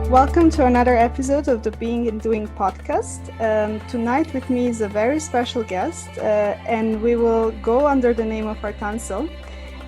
Welcome to another episode of the Being and Doing podcast. Tonight with me is a very special guest, and we will go under the name of Artanzo.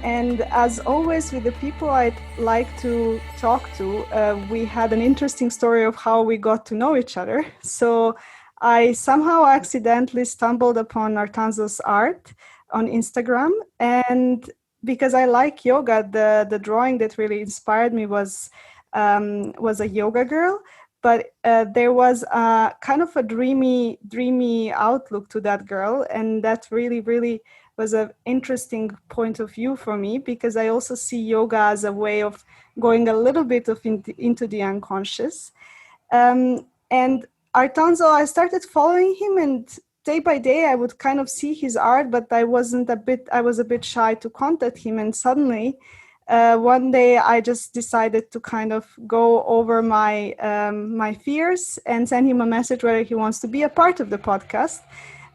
And as always, with the people I like to talk to, we had an interesting story of how we got to know each other. So I somehow accidentally stumbled upon Artanzo's art on Instagram. And because I like yoga, the drawing that really inspired me was a yoga girl, but there was a kind of a dreamy outlook to that girl, and that really was an interesting point of view for me, because I also see yoga as a way of going a little bit into the unconscious. And Artanzo, I started following him, and day by day I would kind of see his art, but I was a bit shy to contact him, and suddenly one day I just decided to kind of go over my my fears and send him a message whether he wants to be a part of the podcast.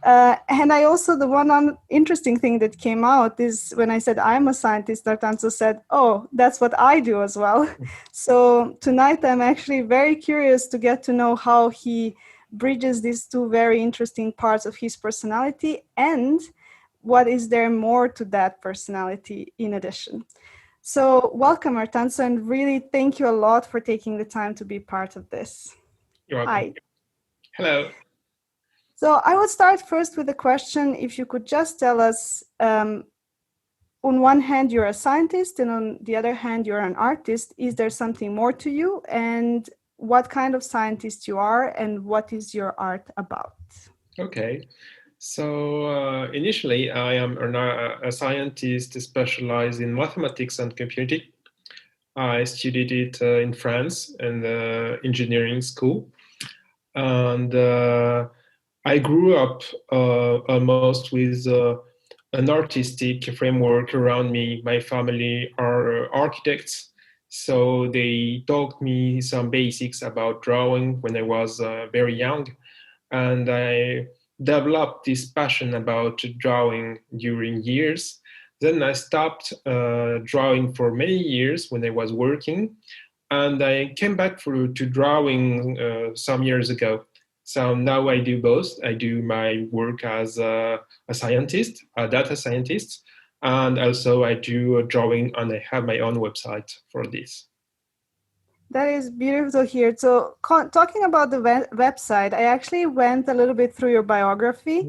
And I also, the one interesting thing that came out is when I said I'm a scientist, Artanzo said, "Oh, that's what I do as well." So tonight I'm actually very curious to get to know how he bridges these two very interesting parts of his personality, and what is there more to that personality in addition. So welcome, Artanzo, and really thank you a lot for taking the time to be part of this. You're welcome. Hi. Hello. So I would start first with a question. If you could just tell us, on one hand, you're a scientist, and on the other hand, you're an artist. Is there something more to you? And what kind of scientist you are, and what is your art about? Okay. So initially, I am a scientist specialized in mathematics and computing. I studied it in France in the engineering school. And I grew up almost with an artistic framework around me. My family are architects, so they taught me some basics about drawing when I was very young. And I developed this passion about drawing during years. Then I stopped drawing for many years when I was working, and I came back to drawing some years ago. So now I do both. I do my work as a scientist, a data scientist, and also I do drawing, and I have my own website for this. That is beautiful to hear. So talking about the website, I actually went a little bit through your biography,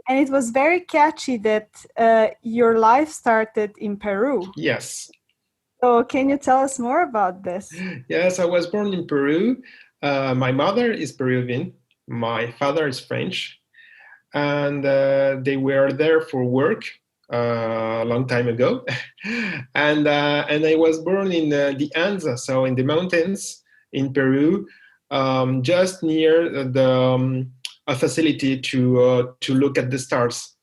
and it was very catchy that your life started in Peru. Yes. So can you tell us more about this? Yes, I was born in Peru. My mother is Peruvian. My father is French. And they were there for work a long time ago. And I was born in the Andes, so in the mountains in Peru, just near a facility to look at the stars.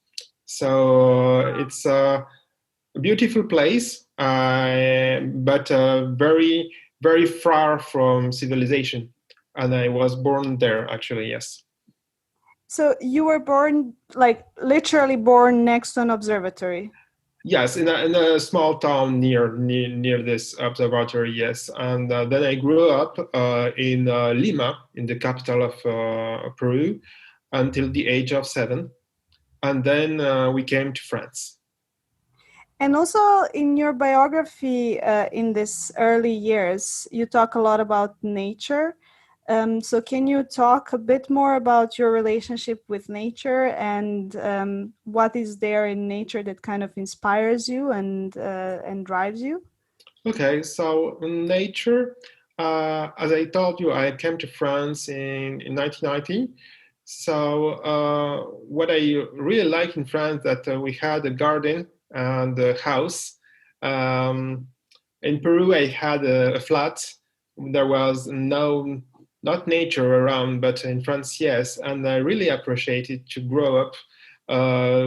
So it's a beautiful place, but very, very far from civilization. And I was born there, actually, yes. So you were born, like literally born next to an observatory? Yes, in a small town near this observatory, yes. And then I grew up in Lima, in the capital of Peru, until the age of 7. And then we came to France. And also in your biography, in these early years, you talk a lot about nature. So can you talk a bit more about your relationship with nature, and what is there in nature that kind of inspires you and drives you? Okay, so nature, as I told you, I came to France in 1990. So what I really like in France that we had a garden and a house. In Peru, I had a flat. There was not nature around, but in France, yes. And I really appreciated to grow up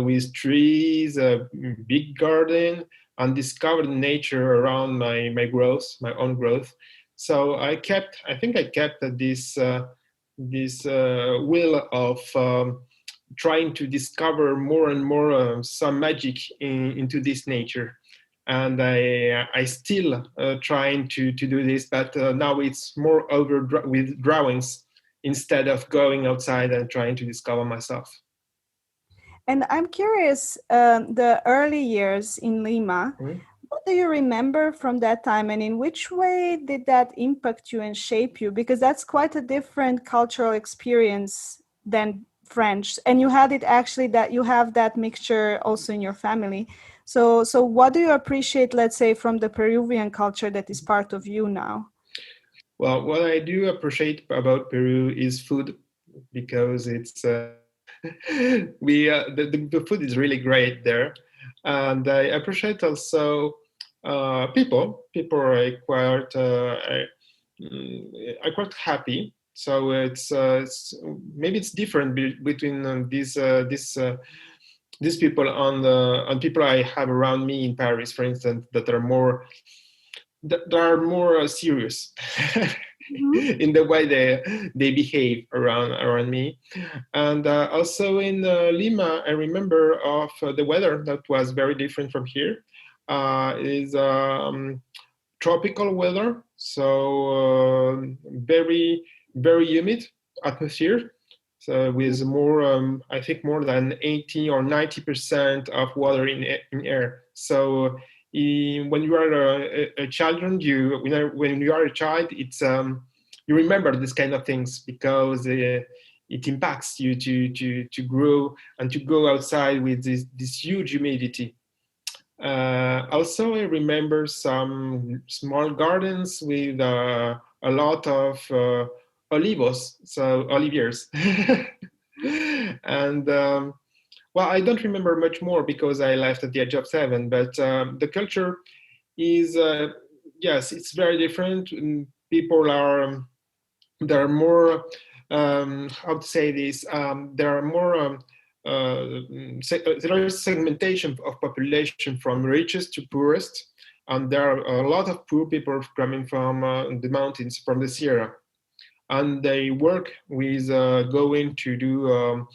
with trees, a big garden, and discover nature around my growth, my own growth. So I think I kept this will of trying to discover more and more some magic into this nature. and I still trying to do this, but now it's more over with drawings instead of going outside and trying to discover myself. And I'm curious, the early years in Lima, Mm-hmm. what do you remember from that time, and in which way did that impact you and shape you? Because that's quite a different cultural experience than French, and you had it actually that you have that mixture also in your family. So what do you appreciate, let's say, from the Peruvian culture that is part of you now? Well, what I do appreciate about Peru is food, because it's the food is really great there, and I appreciate also people. People are quite happy. So it's maybe it's different between these people and people I have around me in Paris, for instance, that are more serious Mhm. in the way they behave around me. And also in Lima, I remember of the weather that was very different from here. Is tropical weather, so very very humid atmosphere. So with more, I think more than 80 or 90% of water in air. So when you are a children, when you are a child, it's you remember this kind of things, because it impacts you to grow and to go outside with this huge humidity. Also, I remember some small gardens with a lot of olivos, so oliviers. And well, I don't remember much more because I left at the age of 7, but the culture is, yes, it's very different. People are, there are more, how to say this, there are more, there is segmentation of population from richest to poorest, and there are a lot of poor people coming from the mountains, from the Sierra, and they work with going to do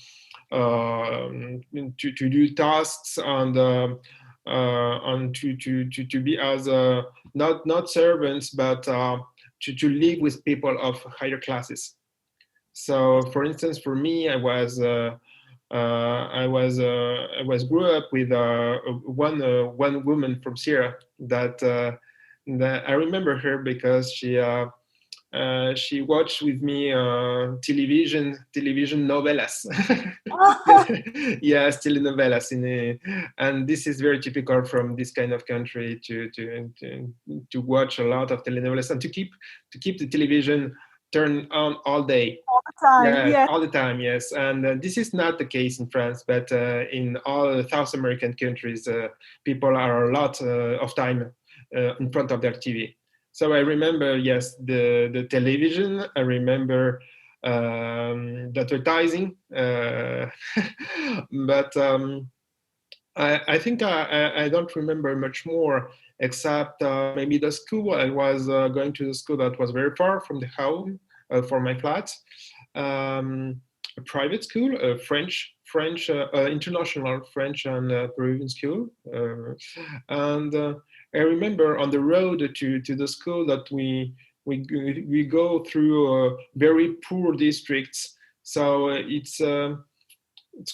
to do tasks and to be as not servants, but to live with people of higher classes. So, for instance, for me, I was grew up with one woman from Syria that I remember her because she watched with me television novelas. Yes, telenovelas and this is very typical from this kind of country to watch a lot of telenovelas and to keep the television turned on all day. All the time, Yeah, yeah. all the time, yes. And this is not the case in France, but in all South American countries, people are a lot of time in front of their TV. So I remember, yes, the television. I remember the advertising, but I think I don't remember much more, except maybe the school. I was going to the school that was very far from the home, for my flat. A private school, a French international French and Peruvian school, and I remember on the road to the school that we go through very poor districts. So it's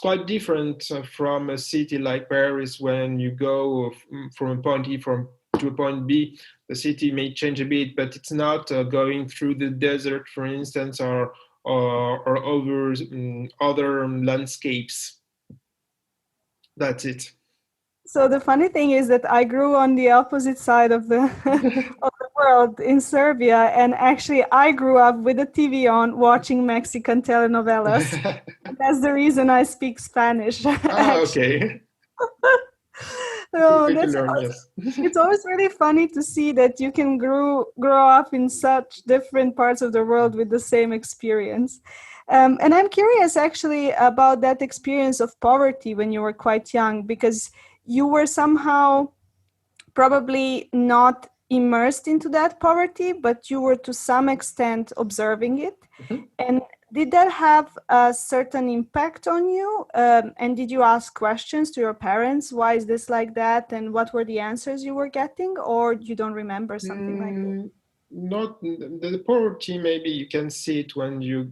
quite different from a city like Paris. When you go from a point E to a point B, the city may change a bit, but it's not going through the desert, for instance, or over other landscapes. That's it. So the funny thing is that I grew on the opposite side of the of the world in Serbia, and actually I grew up with the TV on watching Mexican telenovelas. That's the reason I speak Spanish, actually. Okay. No, Way to that's learn, yes. it's always really funny to see that you can grow up in such different parts of the world with the same experience. And I'm curious actually about that experience of poverty when you were quite young, because you were somehow probably not immersed into that poverty, but you were to some extent observing it. Mhm. And did that have a certain impact on you? And did you ask questions to your parents? Why is this like that? And what were the answers you were getting? Or you don't remember something like that? Mm, Not the poverty. Maybe you can see it when you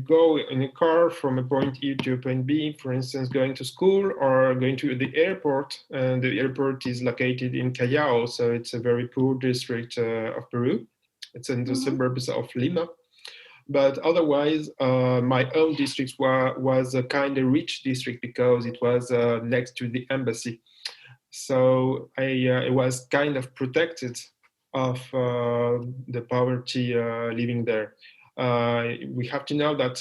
go in a car from a point E to a point B. For instance, going to school or going to the airport. And the airport is located in Callao, so it's a very poor district of Peru. It's in the Mm-hmm. suburbs of Lima. But otherwise, my own district was a kind of rich district because it was next to the embassy. So I was kind of protected of the poverty living there. We have to know that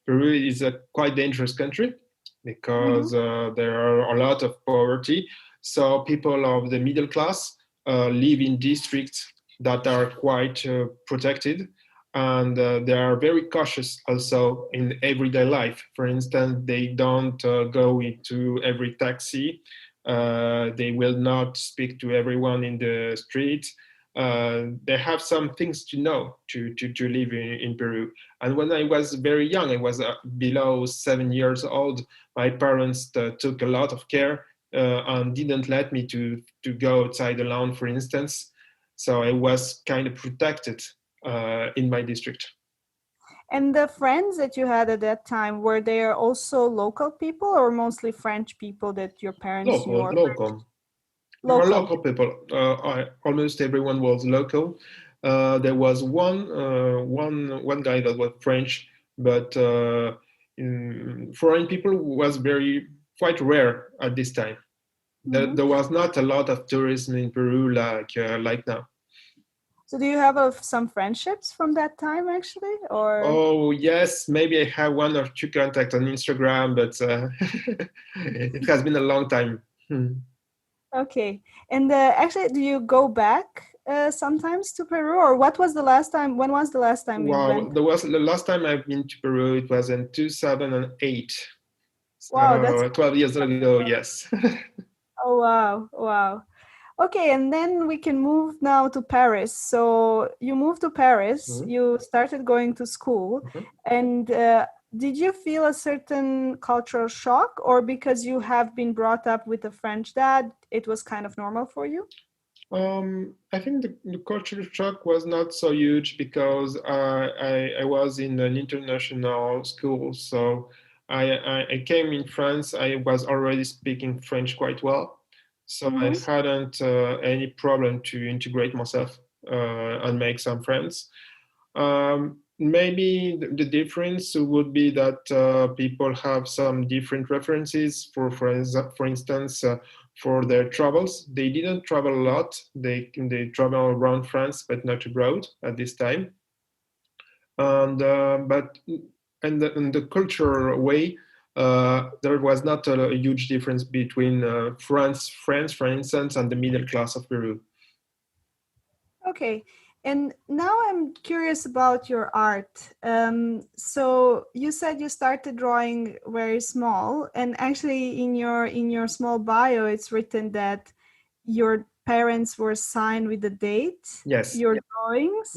Peru is a quite dangerous country Mm-hmm. because there are a lot of poverty. So people of the middle class live in districts that are quite protected, and they are very cautious also in everyday life. For instance, they don't go into every taxi. They will not speak to everyone in the street. They have some things to know to live in Peru. And when I was very young, I was below 7 years old, my parents took a lot of care and didn't let me to go outside alone, for instance. So I was kind of protected in my district. And the friends that you had at that time, were they also local people or mostly French people that your parents knew? Local, Or local. There were local. local people. Almost everyone was local. There was one guy that was French, but foreign people was very quite rare at this time. Mm-hmm. There was not a lot of tourism in Peru like now. So do you have some friendships from that time actually, or? Oh yes, maybe I have one or two contacts on Instagram, but it has been a long time. Hmm. Okay. And actually, do you go back sometimes to Peru, or what was the last time? When was the last time you Wow, went? there was the last time I've been to Peru. It was in 2008, Wow, that's so 12 years ago. Yes. oh wow, wow. Okay, and then we can move now to Paris. So you moved to Paris, Mhm, you started going to school, mhm. and did you feel a certain cultural shock, or because you have been brought up with a French dad, it was kind of normal for you? I think the culture shock was not so huge because I was in an international school. So I came in France. I was already speaking French quite well. So I Mm-hmm. hadn't any problem to integrate myself and make some friends. Maybe the difference would be that people have some different references for instance, for their travels. They didn't travel a lot. They travel around France, but not abroad at this time. And but in the cultural way, there was not a huge difference between France, for instance, and the middle class of Peru. Okay. And now I'm curious about your art. So you said you started drawing very small, and actually in your small bio, it's written that your parents were signed with the date, Yes. your drawings.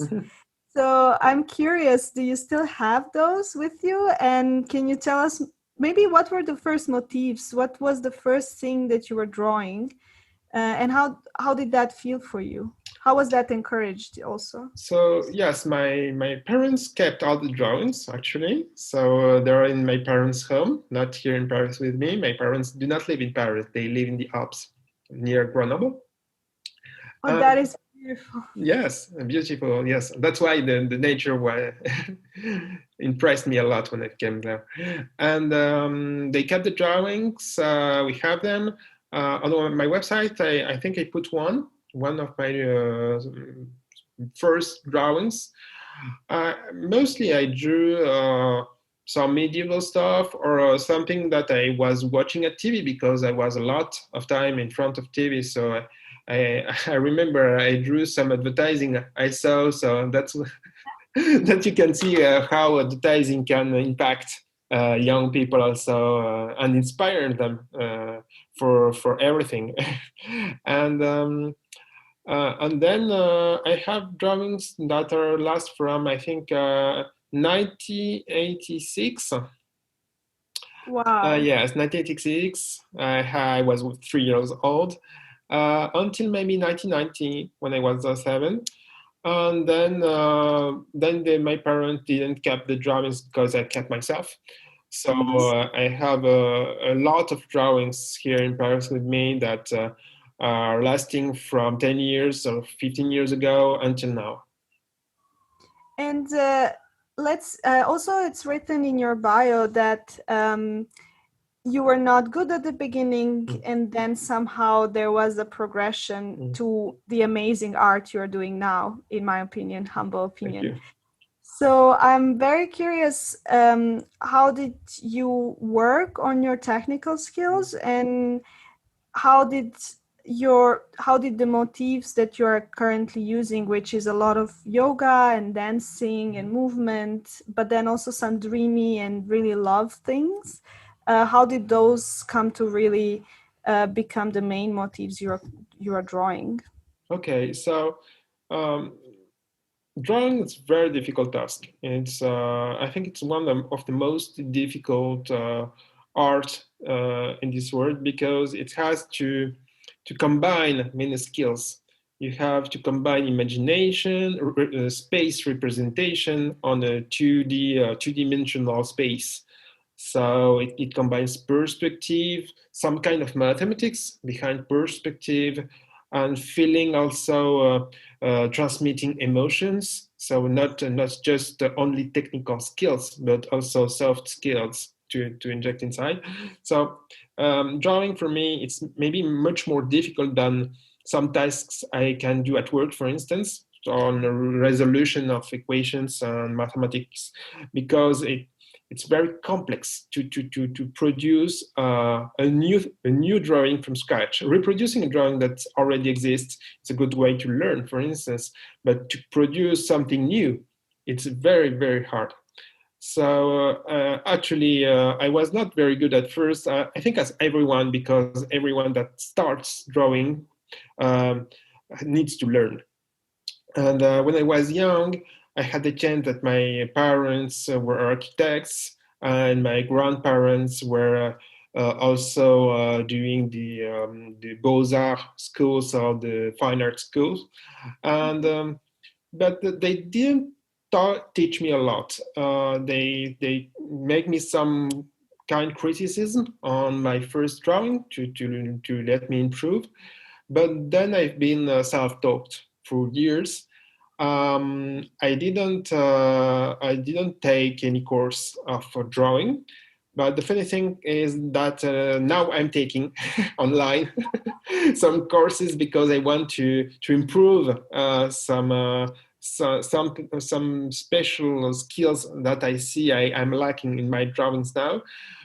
So I'm curious, do you still have those with you? And can you tell us maybe what were the first motifs? What was the first thing that you were drawing? And how did that feel for you? How was that encouraged also? So yes, my parents kept all the drawings actually. So they're in my parents' home, not here in Paris with me. My parents do not live in Paris; they live in the Alps near Grenoble. Oh, that Um, is beautiful. yes, beautiful. Yes, that's why the nature impressed me a lot when I came there. And they kept the drawings. We have them on my website. I think I put one of my first drawings. Mostly I drew some medieval stuff or something that I was watching at TV because I was a lot of time in front of TV. So I remember I drew some advertising I saw. So that's that you can see how advertising can impact young people also and inspire them for everything. and and then I have drawings that are last from I think 1986. Wow. Yes, 1986. I was 3 years old until maybe 1990 when I was 7. And then my parents didn't keep the drawings because I kept myself. So Mm-hmm. I have a lot of drawings here in Paris with me that are lasting from 10 years or 15 years ago until now. And let's also, it's written in your bio that you were not good at the beginning, Mm. and then somehow there was a progression Mm. to the amazing art you're doing now, in my opinion, humble Thank opinion. you. So I'm very curious, how did you work on your technical skills, and how did how did the motifs that you are currently using, which is a lot of yoga and dancing and movement, but then also some dreamy and really love things, how did those come to really become the main motifs you are drawing? Okay, so um, drawing is a very difficult task. It's I think it's one of the most difficult art in this world because it has to combine many skills. You have to combine imagination, space representation on a 2D, two-dimensional space. So it combines perspective, some kind of mathematics behind perspective, and feeling also transmitting emotions. So not just only technical skills, but also soft skills to inject inside. So drawing for me, it's maybe much more difficult than some tasks I can do at work, for instance, on the resolution of equations and mathematics, because it's very complex to produce a new drawing from scratch. Reproducing a drawing that already exists is a good way to learn, for instance, but to produce something new, it's very, very hard. So actually, I was not very good at first. I think as everyone, because everyone that starts drawing um, needs to learn. And when I was young, I had the chance that my parents were architects and my grandparents were also doing the Beaux-Arts schools or the fine art schools. And but they didn't teach me a lot. They make me some kind criticism on my first drawing to let me improve. But then I've been self-taught for years. I didn't take any course for drawing, but the funny thing is that now I'm taking online some courses because I want to improve some special skills that I see I'm lacking in my drawings now.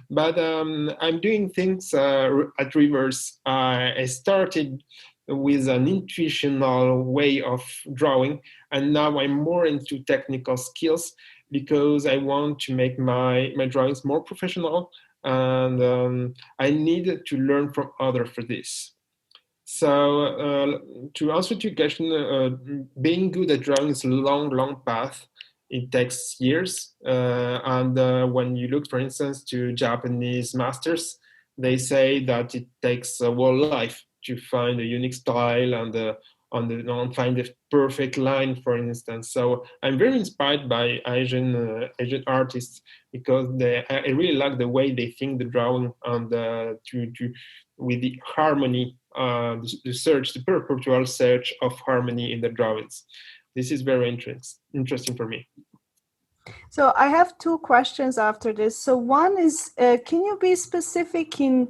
But I'm doing things at reverse. I started with an intuitional way of drawing, and now I'm more into technical skills because I want to make my drawings more professional, and I need to learn from others for this. So to answer to your question, being good at drawing is a long, long path. It takes years, and when you look, for instance, to Japanese masters, they say that it takes a whole life to find a unique style and find the perfect line, for instance. So I'm very inspired by Asian artists because I really like the way they think the drawing and to with the harmony, the purportual search of harmony in the drawings. This is very interesting for me. So I have two questions after this. So one is, can you be specific in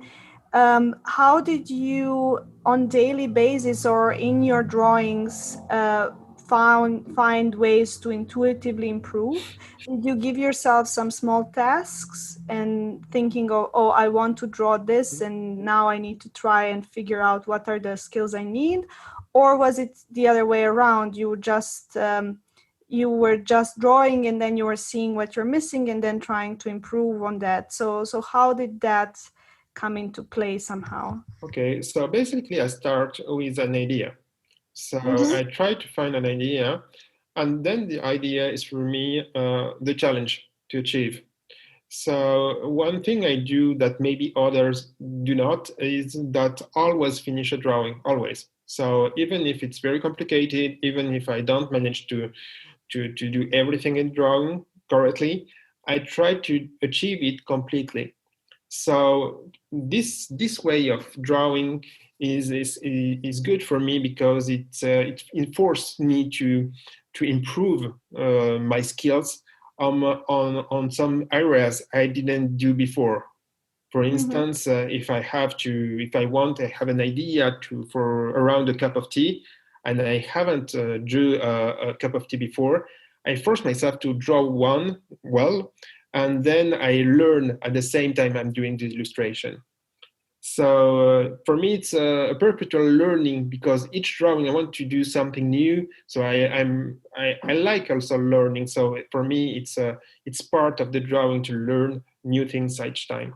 how did you, on daily basis or in your drawings, find ways to intuitively improve? Did you give yourself some small tasks and thinking, oh, I want to draw this, and now I need to try and figure out what are the skills I need? Or was it the other way around? You were just drawing and then you were seeing what you're missing and then trying to improve on that. So how did that come into play somehow? Okay, so basically I start with an idea. So Mm-hmm. I try to find an idea, and then the idea is for me the challenge to achieve. So one thing I do that maybe others do not is that always finish a drawing, always. So even if it's very complicated, even if I don't manage to do everything in drawing correctly, I try to achieve it completely. So this way of drawing is good for me because it forced me to improve my skills on some areas I didn't do before. For Mm-hmm. instance, if I want, I have an idea for around a cup of tea, and I haven't drew a cup of tea before. I force myself to draw one well, and then I learn at the same time I'm doing the illustration. So for me, it's a perpetual learning because each drawing I want to do something new. So I like also learning. So for me, it's part of the drawing to learn new things each time.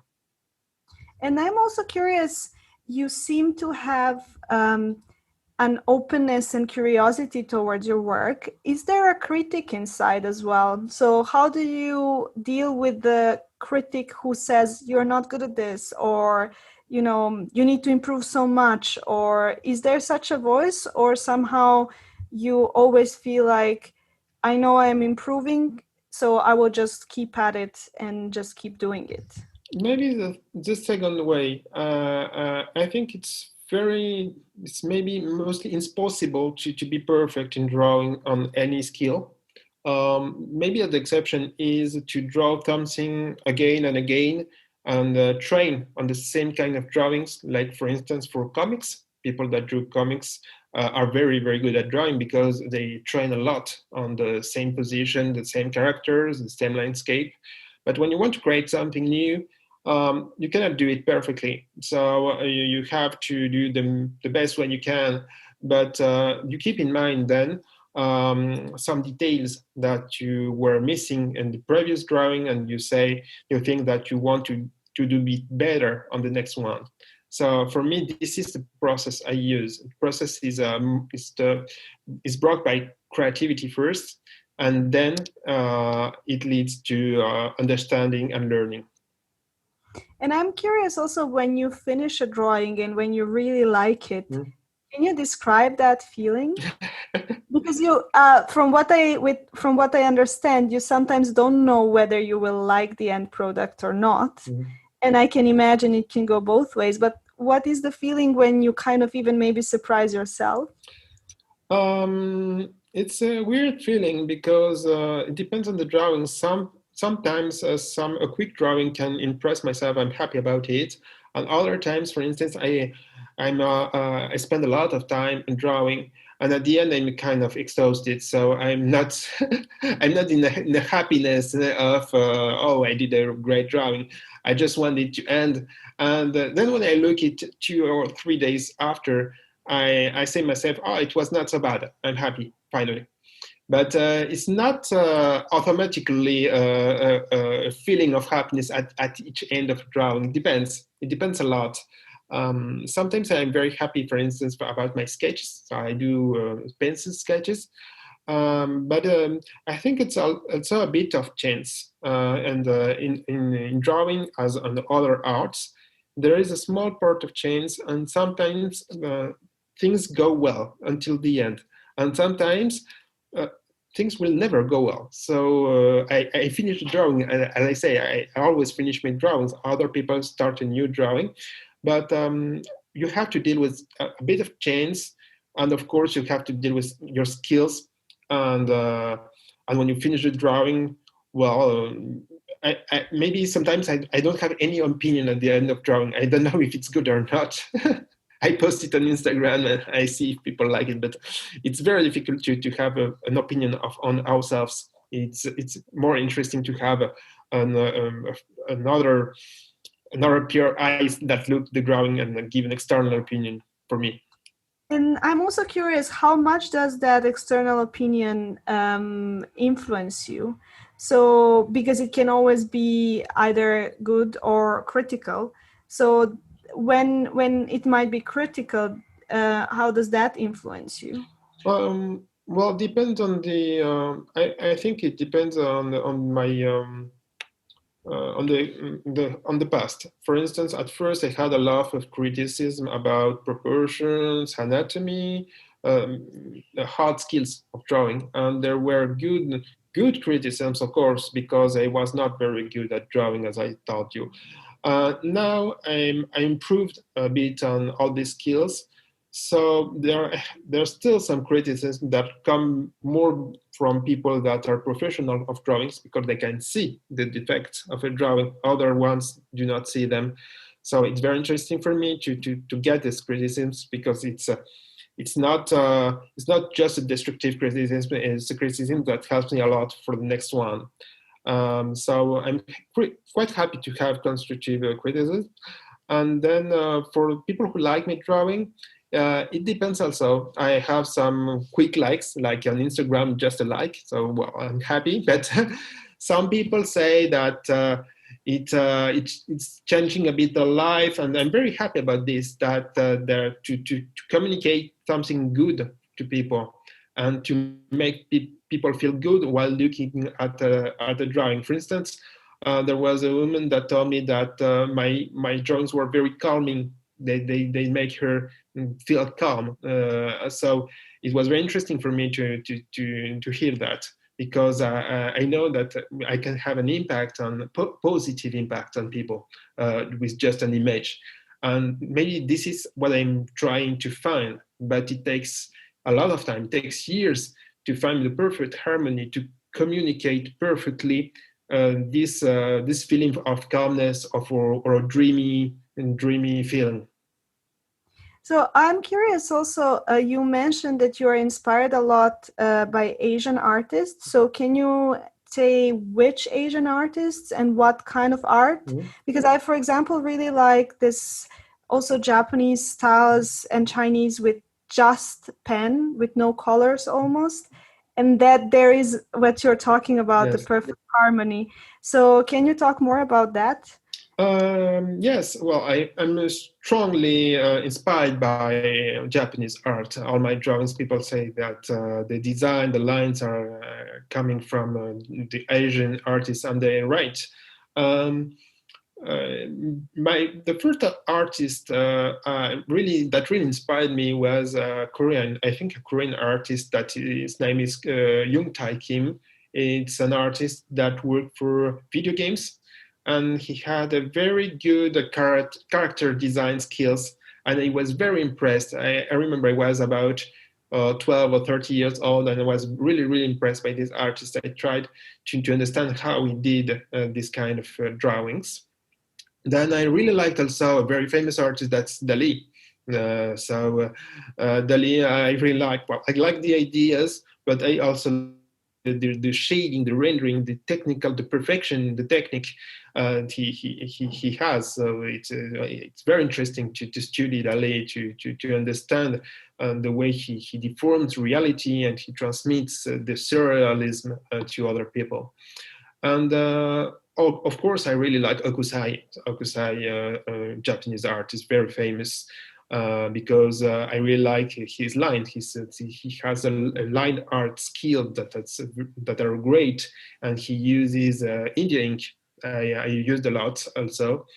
And I'm also curious, you seem to have an openness and curiosity towards your work. Is there a critic inside as well? So how do you deal with the critic who says you're not good at this, or you need to improve so much? Or is there such a voice, or somehow you always feel like, I know I am improving, so I will just keep at it and just keep doing it? Maybe the second way. I think it's maybe mostly impossible to be perfect in drawing on any skill. Maybe the exception is to draw something again and again and train on the same kind of drawings. Like for instance, for comics, people that drew comics are very, very good at drawing because they train a lot on the same position, the same characters, the same landscape. But when you want to create something new, you cannot do it perfectly. So you have to do the best way you can. But you keep in mind then some details that you were missing in the previous drawing, and you think that you want to do it better on the next one. So for me, this is the process I use. The process is brought by creativity first, and then it leads to understanding and learning. And I'm curious also, when you finish a drawing and when you really like it, can you describe that feeling? Because from what I understand, you sometimes don't know whether you will like the end product or not. And I can imagine it can go both ways. But what is the feeling when you kind of even maybe surprise yourself? It's a weird feeling because it depends on the drawing. Sometimes a quick drawing can impress myself. I'm happy about it. And other times, for instance, I spend a lot of time in drawing, and at the end I'm kind of exhausted. So I'm not I'm not in the happiness of oh, I did a great drawing. I just want it to end. And then when I look at 2 or 3 days after, I say myself, oh, it was not so bad. I'm happy finally. But it's not automatically a feeling of happiness at each end of drawing. It depends. It depends a lot. Sometimes I'm very happy, for instance, about my sketches. So I do pencil sketches. But I think it's also a bit of chance. And in drawing, as on other arts, there is a small part of chance, and sometimes things go well until the end. And sometimes things will never go well. So I finish the drawing, and as I say, I always finish my drawings. Other people start a new drawing, but you have to deal with a bit of chance, and of course you have to deal with your skills. And when you finish the drawing, well, maybe sometimes I don't have any opinion at the end of drawing. I don't know if it's good or not. I post it on Instagram and I see if people like it, but it's very difficult to have an opinion on ourselves. It's more interesting to have another pure eyes that look the drawing and give an external opinion for me. And I'm also curious, how much does that external opinion influence you? So, because it can always be either good or critical. So, when it might be critical, how does that influence you? Well, depends on the. I think it depends on my on the past. For instance, at first I had a lot of criticism about proportions, anatomy, the hard skills of drawing, and there were good criticisms, of course, because I was not very good at drawing, as I taught you. Now I improved a bit on all these skills. So there's still some criticism that come more from people that are professional of drawings because they can see the defects of a drawing. Other ones do not see them. So it's very interesting for me to get these criticisms because it's not just a destructive criticism. It's a criticism that helps me a lot for the next one. So I'm quite happy to have constructive criticism. And then for people who like my drawing, it depends also. I have some quick likes, like on Instagram, just a like. So well, I'm happy. But some people say that it's changing a bit the life, and I'm very happy about this. That to communicate something good to people and to make people feel good while looking at the drawing. For instance, there was a woman that told me that my drawings were very calming. They make her feel calm. So it was very interesting for me to hear that because I know that I can have an impact on positive impact on people with just an image. And maybe this is what I'm trying to find, but it takes a lot of time. It takes years to find the perfect harmony to communicate perfectly this feeling of calmness or a dreamy feeling. So I'm curious also, you mentioned that you are inspired a lot by Asian artists. So can you say which Asian artists and what kind of art? Mm-hmm. Because I, for example, really like this also Japanese styles and Chinese with just pen, with no colors almost. And that there is what you're talking about, the Yes. perfect harmony. So can you talk more about that? Yes, well, I'm strongly inspired by Japanese art. All my drawings, people say that the design, the lines are coming from the Asian artists, and they're right. Um, the first artist really inspired me was Korean. I think a Korean artist that his name is Young Tae Kim. It's an artist that worked for video games, and he had a very good character design skills. And I was very impressed. I remember I was about 12 or 30 years old, and I was really impressed by this artist. I tried to understand how he did this kind of drawings. Then I really liked also a very famous artist that's Dali. Dali, I really like. Well, I like the ideas, but I also like the shading, the rendering, the technical, the perfection, the technique he has. So it's very interesting to study Dali to understand the way he deforms reality and he transmits the surrealism to other people. And of course, I really like Okusai. Okusai, Japanese art, is very famous because I really like his line. He has a line art skill that are great, and he uses India ink. I used a lot also,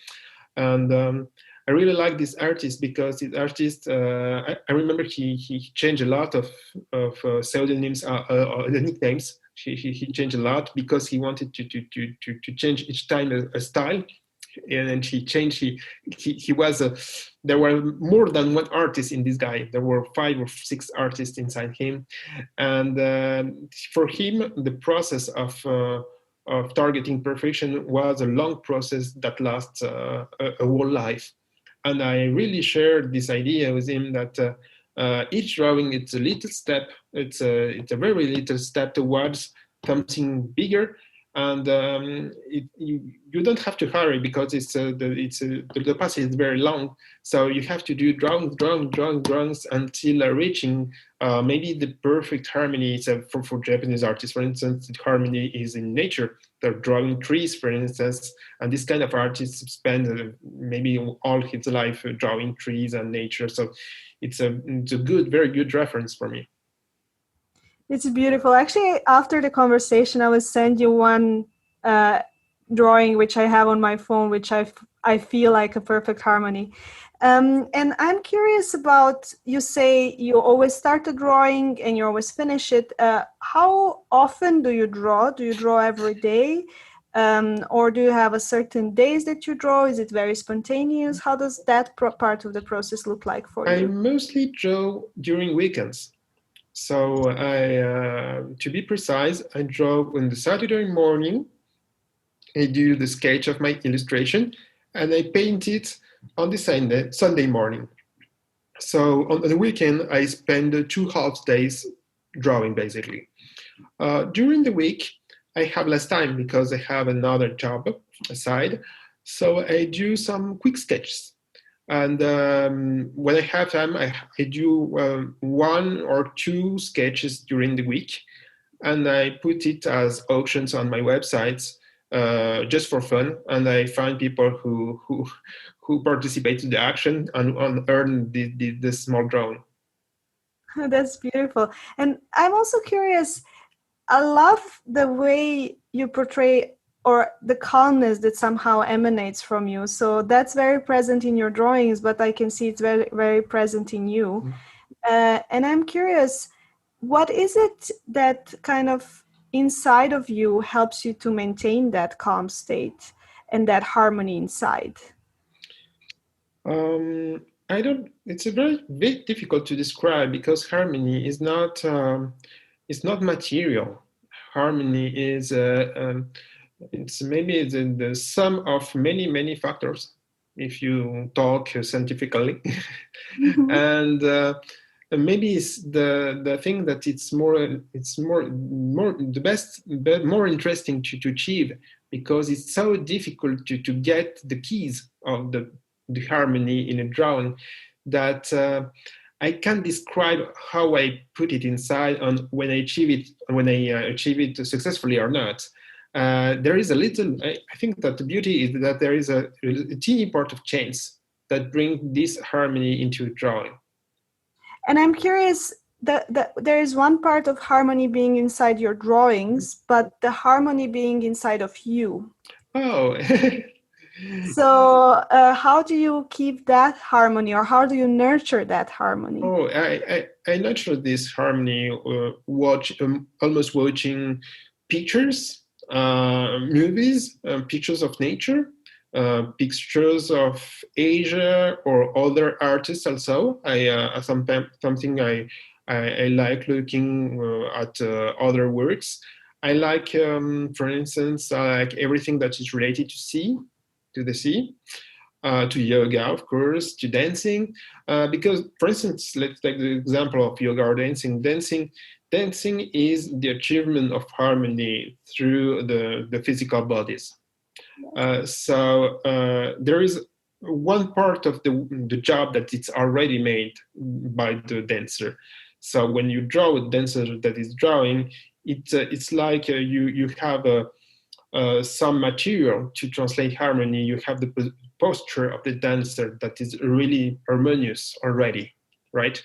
and I really like this artist because this artist. I remember he changed a lot of pseudonyms, the nicknames. He changed a lot because he wanted to change each time a style, and he changed. He was a. There were more than one artist in this guy. There were 5 or 6 artists inside him, and for him, the process of targeting perfection was a long process that lasts a whole life. And I really shared this idea with him that each drawing, it's a little step. It's a very little step towards something bigger, and you don't have to hurry because the passage is very long. So you have to do drawings until reaching maybe the perfect harmony. So for Japanese artists, for instance, the harmony is in nature. They're drawing trees, for instance, and this kind of artist spend maybe all his life drawing trees and nature. So it's a good, very good reference for me. It's beautiful. Actually, after the conversation, I will send you one uh, drawing which I have on my phone, which I feel like a perfect harmony. And I'm curious about, you say you always start a drawing and you always finish it. How often do you draw? Do you draw every day? Or do you have a certain days that you draw? Is it very spontaneous? How does that part of the process look like for I you? mostly draw during weekends. So to be precise, I draw on the Saturday morning. I do the sketch of my illustration, and I paint it on the Sunday morning. So on the weekend, I spend 2 half days drawing, basically. During the week, I have less time because I have another job aside. So I do some quick sketches. And when I have time, I do 1 or 2 sketches during the week. And I put it as auctions on my websites just for fun. And I find people who participate in the action and earn the small drawing. That's beautiful. And I'm also curious, I love the way you portray or the calmness that somehow emanates from you. So that's very present in your drawings, but I can see it's very, very present in you. And I'm curious, what is it that kind of inside of you helps you to maintain that calm state and that harmony inside? I don't. It's a very, very difficult to describe because harmony is not. It's not material. Harmony is. It's maybe the sum of many factors, if you talk scientifically, and maybe it's the thing that it's more the best, more interesting to achieve because it's so difficult to get the keys of the harmony in a drawing that I can't describe how I put it inside and when I achieve it successfully or not. There is a little. I think that the beauty is that there is a teeny part of chance that bring this harmony into a drawing. And I'm curious that there is one part of harmony being inside your drawings, but the harmony being inside of you. Oh. So how do you keep that harmony, or how do you nurture that harmony? Oh, I nurture this harmony almost watching pictures, movies, pictures of nature, pictures of Asia or other artists also. Something I like looking at other works. I like, for instance, I like everything that is related to the sea. To yoga, of course, to dancing. Because, for instance, let's take the example of yoga or dancing. Dancing is the achievement of harmony through the physical bodies. So there is one part of the job that it's already made by the dancer. So when you draw a dancer that is drawing, it's like you have some material to translate harmony. You have the posture of the dancer that is really harmonious already, right?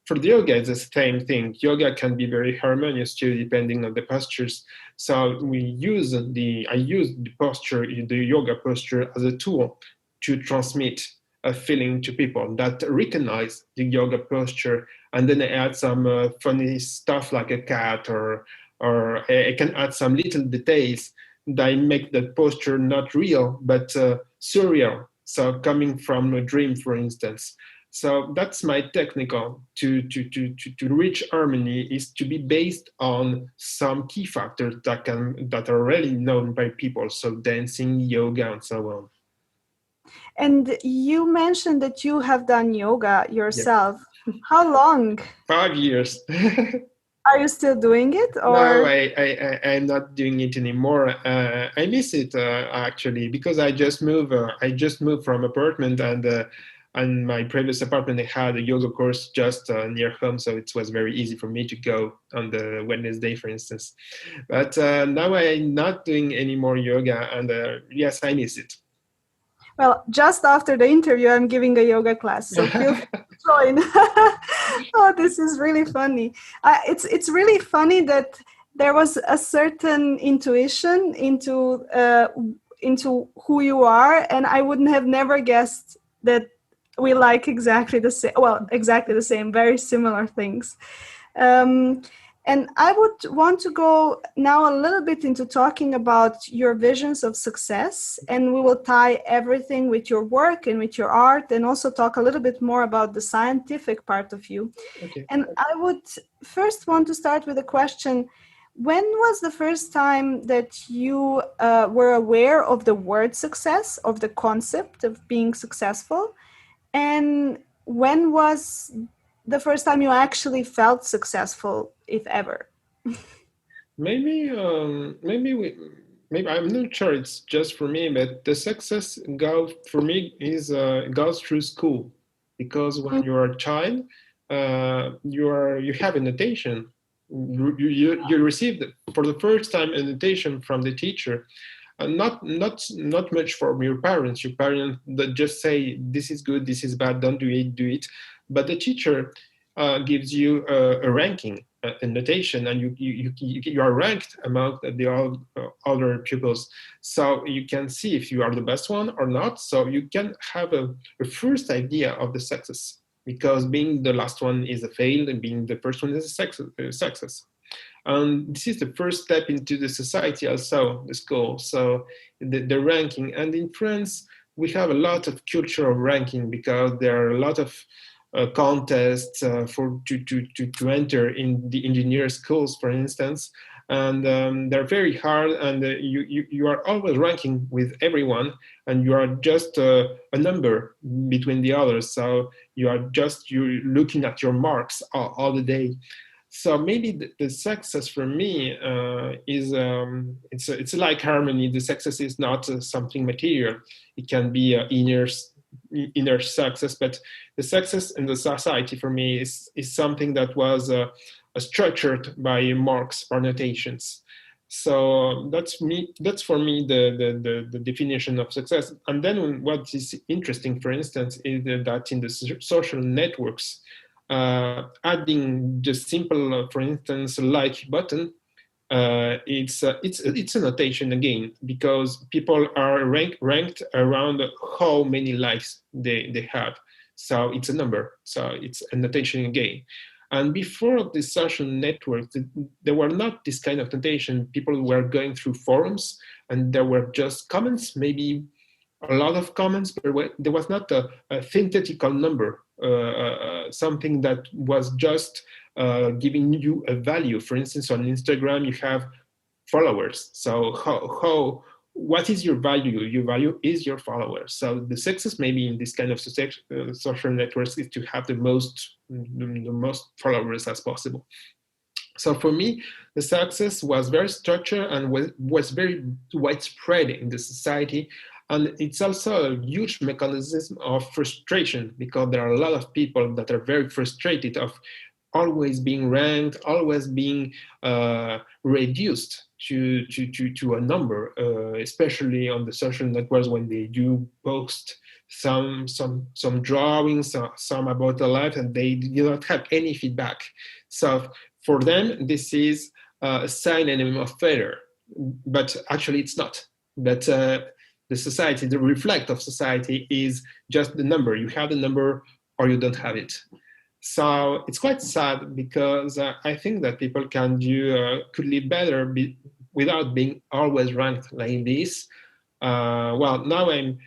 For the yoga, it's the same thing. Yoga can be very harmonious too, depending on the postures. So I use the posture, the yoga posture, as a tool to transmit a feeling to people that recognize the yoga posture, and then I add some funny stuff like a cat, or I can add some little details that make that posture not real but surreal. So coming from a dream, for instance. So that's my technical to reach harmony is to be based on some key factors that are really known by people. So dancing, yoga, and so on. And you mentioned that you have done yoga Yep. yourself. How long? 5 years. Are you still doing it, No, or? I'm not doing it anymore. I miss it actually because I just moved. I just moved from apartment, and my previous apartment I had a yoga course just near home, so it was very easy for me to go on the Wednesday, for instance. But now I'm not doing any more yoga, and yes, I miss it. Well, just after the interview, I'm giving a yoga class, so feel free to join. Oh, this is really funny. It's really funny that there was a certain intuition into who you are, and I wouldn't have never guessed that we like exactly the same. Well, exactly the same, very similar things. Um, and I would want to go now a little bit into talking about your visions of success, and we will tie everything with your work and with your art, and also talk a little bit more about the scientific part of you. Okay. And I would first want to start with a question. When was the first time that you were aware of the word success, of the concept of being successful? And when was the first time you actually felt successful, if ever? Maybe, maybe I'm not sure it's just for me, but the success goes for me is goes through school, because when you're a child, you have an invitation. You received for the first time an invitation from the teacher, and not much from your parents. Your parents that just say this is good, this is bad, don't do it. But the teacher gives you a ranking, a notation, and you are ranked among the other pupils. So you can see if you are the best one or not. So you can have a first idea of the success, because being the last one is a fail, and being the first one is a success. And this is the first step into the society, also the school. So the ranking. And in France, we have a lot of culture of ranking, because there are a lot of contests to enter in the engineer schools, for instance. And they're very hard, and you are always ranking with everyone, and you are just a number between the others. So you're looking at your marks all the day. So maybe the success for me is it's like harmony. The success is not something material. It can be inner success, but the success in the society for me is something that was structured by marks or notations. So that's for me the definition of success. And then what is interesting, for instance, is that in the social networks, adding the simple, for instance, like button, it's a notation again, because people are ranked around how many likes they have. So it's a number. So it's a notation again. And before the social networks, there were not this kind of notation. People were going through forums, and there were just comments, maybe a lot of comments, but there was not a synthetical number, something that was just giving you a value. For instance, on Instagram, you have followers. So what is your value? Your value is your followers. So the success maybe in this kind of social networks is to have the most followers as possible. So for me, the success was very structured and was very widespread in the society. And it's also a huge mechanism of frustration, because there are a lot of people that are very frustrated of always being ranked, always being reduced to a number, especially on the social networks when they do post some drawings, some about the life, and they do not have any feedback. So for them, this is a synonym of failure, but actually it's not. But the society, the reflect of society is just the number. You have the number or you don't have it. So it's quite sad, because I think that people could live better without being always ranked like this. Well, now I'm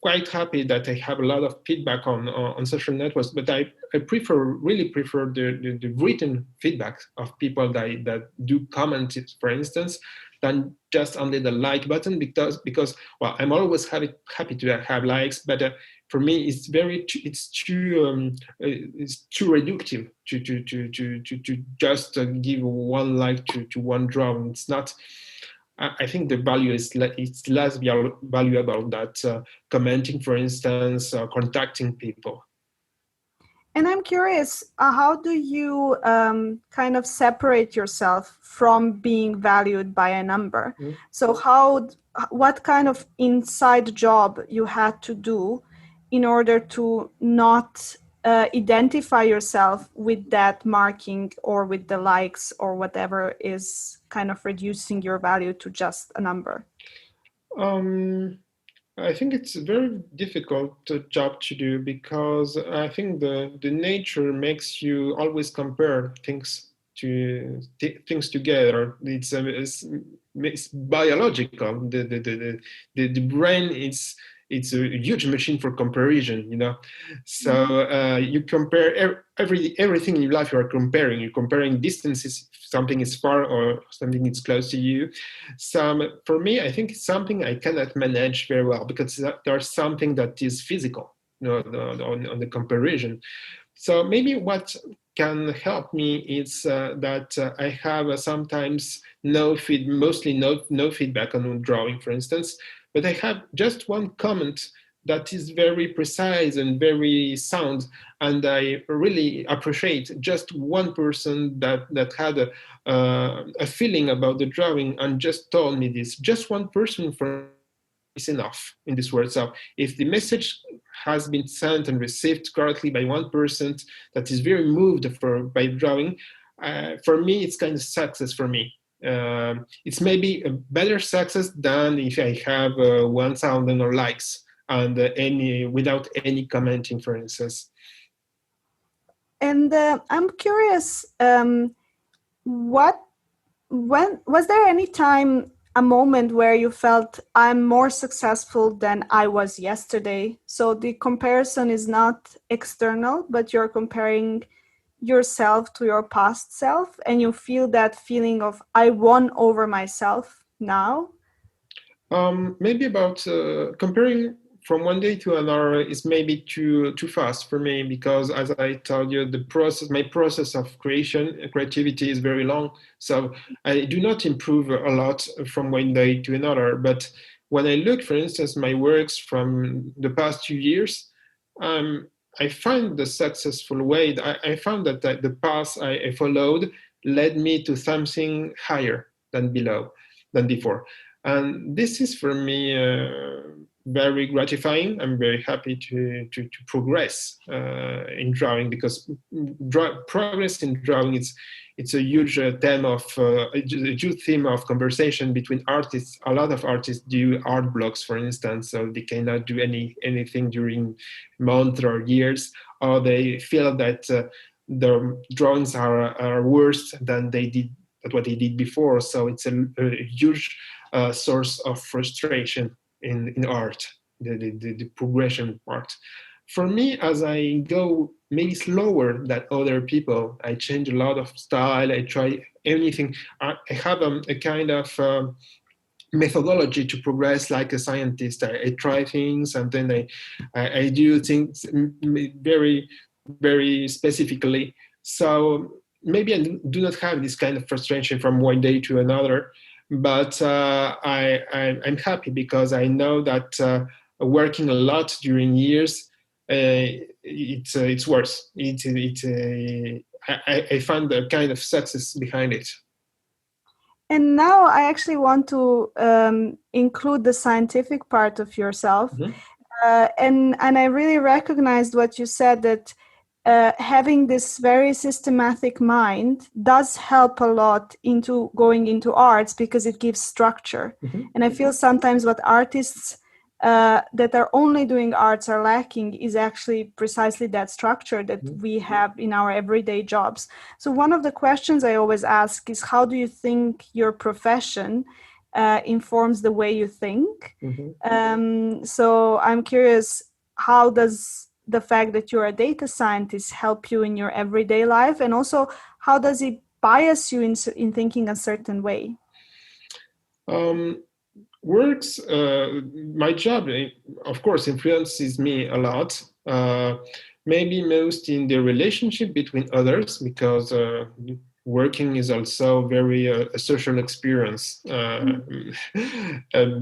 quite happy that I have a lot of feedback on social networks, but I really prefer the written feedback of people that do comment, for instance, than just only the like button, because well, I'm always happy to have likes, but for me it's too reductive to just give one like to one drawing. It's not. I think the value it's less valuable than commenting, for instance, contacting people. And I'm curious, how do you kind of separate yourself from being valued by a number? So what kind of inside job you had to do in order to not identify yourself with that marking or with the likes or whatever is kind of reducing your value to just a number? I think it's a very difficult job to do because I think the nature makes you always compare things together. It's biological. The brain it's a huge machine for comparison, you know. So you compare everything in your life. You are comparing. You're comparing distances. Something is far or something is close to you. For me, I think it's something I cannot manage very well because there's something that is physical, you know, on the comparison. So maybe what can help me is that I have sometimes mostly no feedback on drawing, for instance, but I have just one comment that is very precise and very sound, and I really appreciate just one person that had a feeling about the drawing and just told me this. Just one person for is enough in this world. So if the message has been sent and received correctly by one person that is very moved by drawing, for me, it's kind of success for me. It's maybe a better success than if I have 1,000 or likes and without any commenting, for instance. And I'm curious, when was there any time, a moment where you felt I'm more successful than I was yesterday? So the comparison is not external, but you're comparing yourself to your past self, and you feel that feeling of I won over myself now? Maybe about comparing from one day to another is maybe too fast for me because, as I told you, my process of creativity is very long. So I do not improve a lot from one day to another. But when I look, for instance, my works from the past 2 years, I find the successful way. I found that the path I followed led me to something higher than before. And this is for me very gratifying. I'm very happy to progress in drawing because progress in drawing it's a huge a huge theme of conversation between artists. A lot of artists do art blocks, for instance, so they cannot do anything during months or years, or they feel that their drawings are worse than what they did before. So it's a huge source of frustration in art, the progression part. For me, as I go maybe slower than other people, I change a lot of style. I try anything. I have a kind of methodology to progress like a scientist. I try things and then I do things very, very specifically. So maybe I do not have this kind of frustration from one day to another, but I'm happy because I know that working a lot during years, it's worse. I find a kind of success behind it. And now I actually want to include the scientific part of yourself. Mm-hmm. And I really recognized what you said, that having this very systematic mind does help a lot into going into arts because it gives structure. Mm-hmm. And I feel sometimes what artists that are only doing arts are lacking is actually precisely that structure that we have in our everyday jobs. So one of the questions I always ask is, how do you think your profession informs the way you think? Mm-hmm. So I'm curious, how does the fact that you're a data scientist help you in your everyday life? And also, how does it bias you in thinking a certain way? Works, my job, of course, influences me a lot. Maybe most in the relationship between others, because working is also very a social experience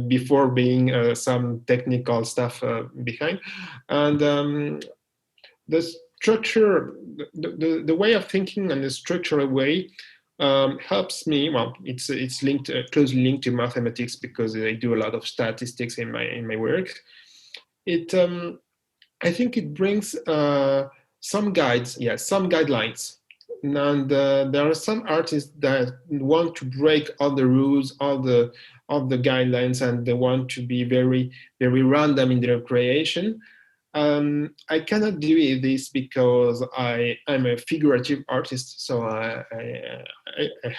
before being some technical stuff behind. And the structure, the way of thinking and the structural way helps me. Well, it's linked closely linked to mathematics because I do a lot of statistics in my work. It I think it brings some guides, yes, some guidelines. And there are some artists that want to break all the rules, all the guidelines, and they want to be very, very random in their creation. I cannot do this because I'm a figurative artist, so I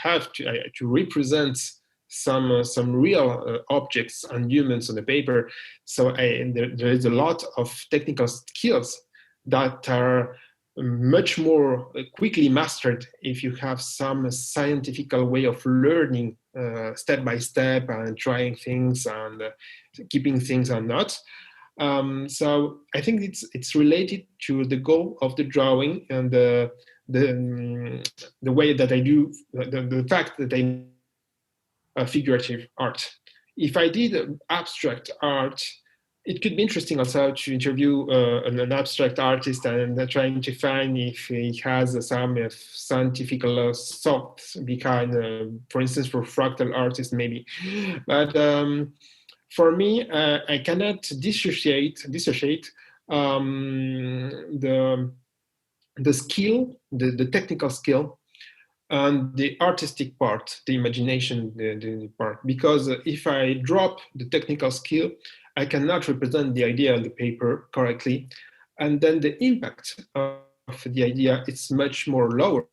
have to represent some real objects and humans on the paper. So there is a lot of technical skills that are much more quickly mastered if you have some scientific way of learning step by step and trying things and keeping things or not. So I think it's related to the goal of the drawing and the way that I do the fact that I figurative art. If I did abstract art, it could be interesting also to interview an abstract artist and trying to find if he has some scientific thoughts behind, for instance, for fractal artists maybe. But for me, I cannot dissociate the skill, the technical skill, and the artistic part, the imagination, the part. Because if I drop the technical skill, I cannot represent the idea on the paper correctly, and then the impact of the idea is much more lower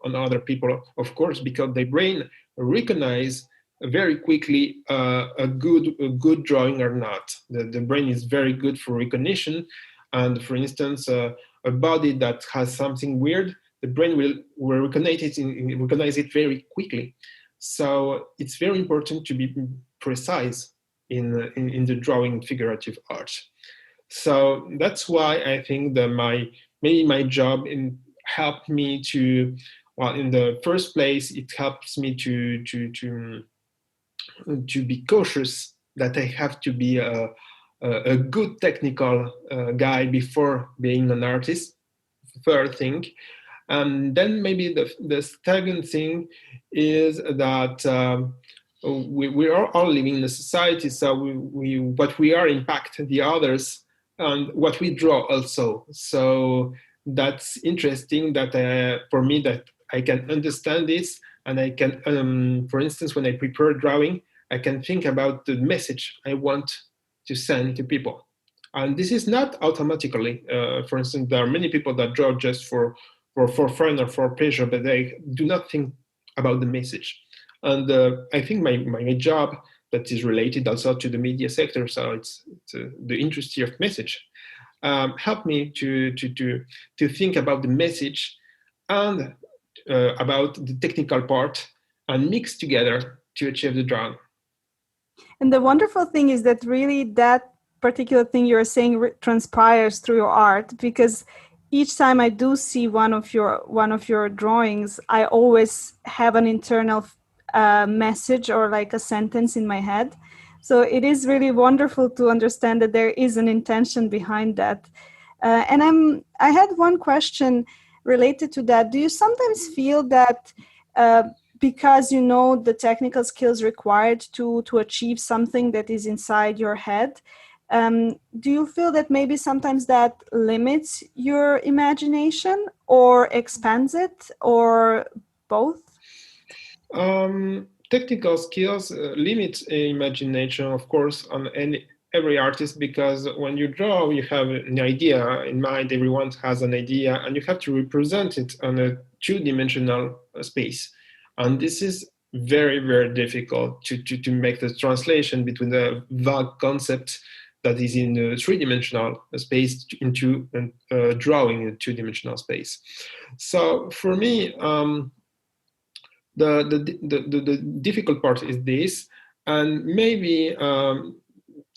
on other people, of course, because their brain recognize very quickly a good drawing or not. The brain is very good for recognition, and for instance, a body that has something weird, the brain will recognize it very quickly. So it's very important to be precise in the drawing figurative art. So that's why I think that maybe my job helped me to, well, in the first place, it helps me to be cautious that I have to be a good technical guy before being an artist. Third thing. And then maybe the second thing is that we are all living in a society, so what we are impact the others and what we draw also. So that's interesting that for me that I can understand this and I can, for instance, when I prepare drawing, I can think about the message I want to send to people. And this is not automatically. For instance, there are many people that draw just for fun or for pleasure, but they do not think about the message. And I think my job that is related also to the media sector, so it's the industry of message, helped me to think about the message and about the technical part and mix together to achieve the drawing. And the wonderful thing is that really that particular thing you're saying transpires through your art, because each time I do see one of your drawings, I always have an internal message or like a sentence in my head. So it is really wonderful to understand that there is an intention behind that. And I had one question related to that. Do you sometimes feel that because you know the technical skills required to achieve something that is inside your head, do you feel that maybe sometimes that limits your imagination or expands it, or both? Technical skills limit imagination, of course, on every artist, because when you draw, you have an idea in mind. Everyone has an idea, and you have to represent it on a two-dimensional space. And this is very, very difficult to make the translation between the vague concept that is in a three-dimensional space into drawing in a two-dimensional space. So for me, the difficult part is this, and maybe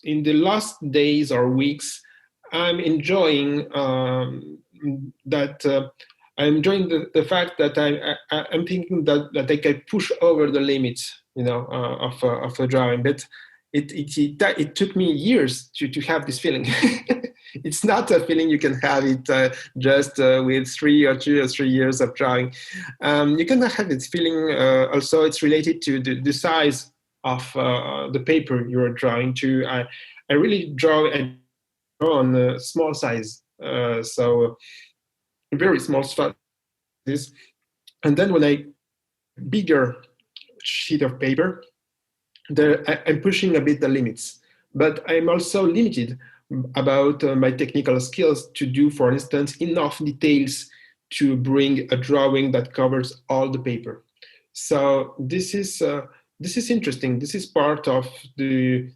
in the last days or weeks, I'm enjoying that. I'm enjoying the fact that I'm thinking that I can push over the limits, of a drawing. But it took me years to have this feeling. It's not a feeling you can have it just with 2 or 3 years of drawing. You can have it feeling also. It's related to the size of the paper you're drawing to. I really draw on a small size, so very small sizes. And then when I bigger sheet of paper, I'm pushing a bit the limits, but I'm also limited about my technical skills to do, for instance, enough details to bring a drawing that covers all the paper. So this is interesting. This is part of the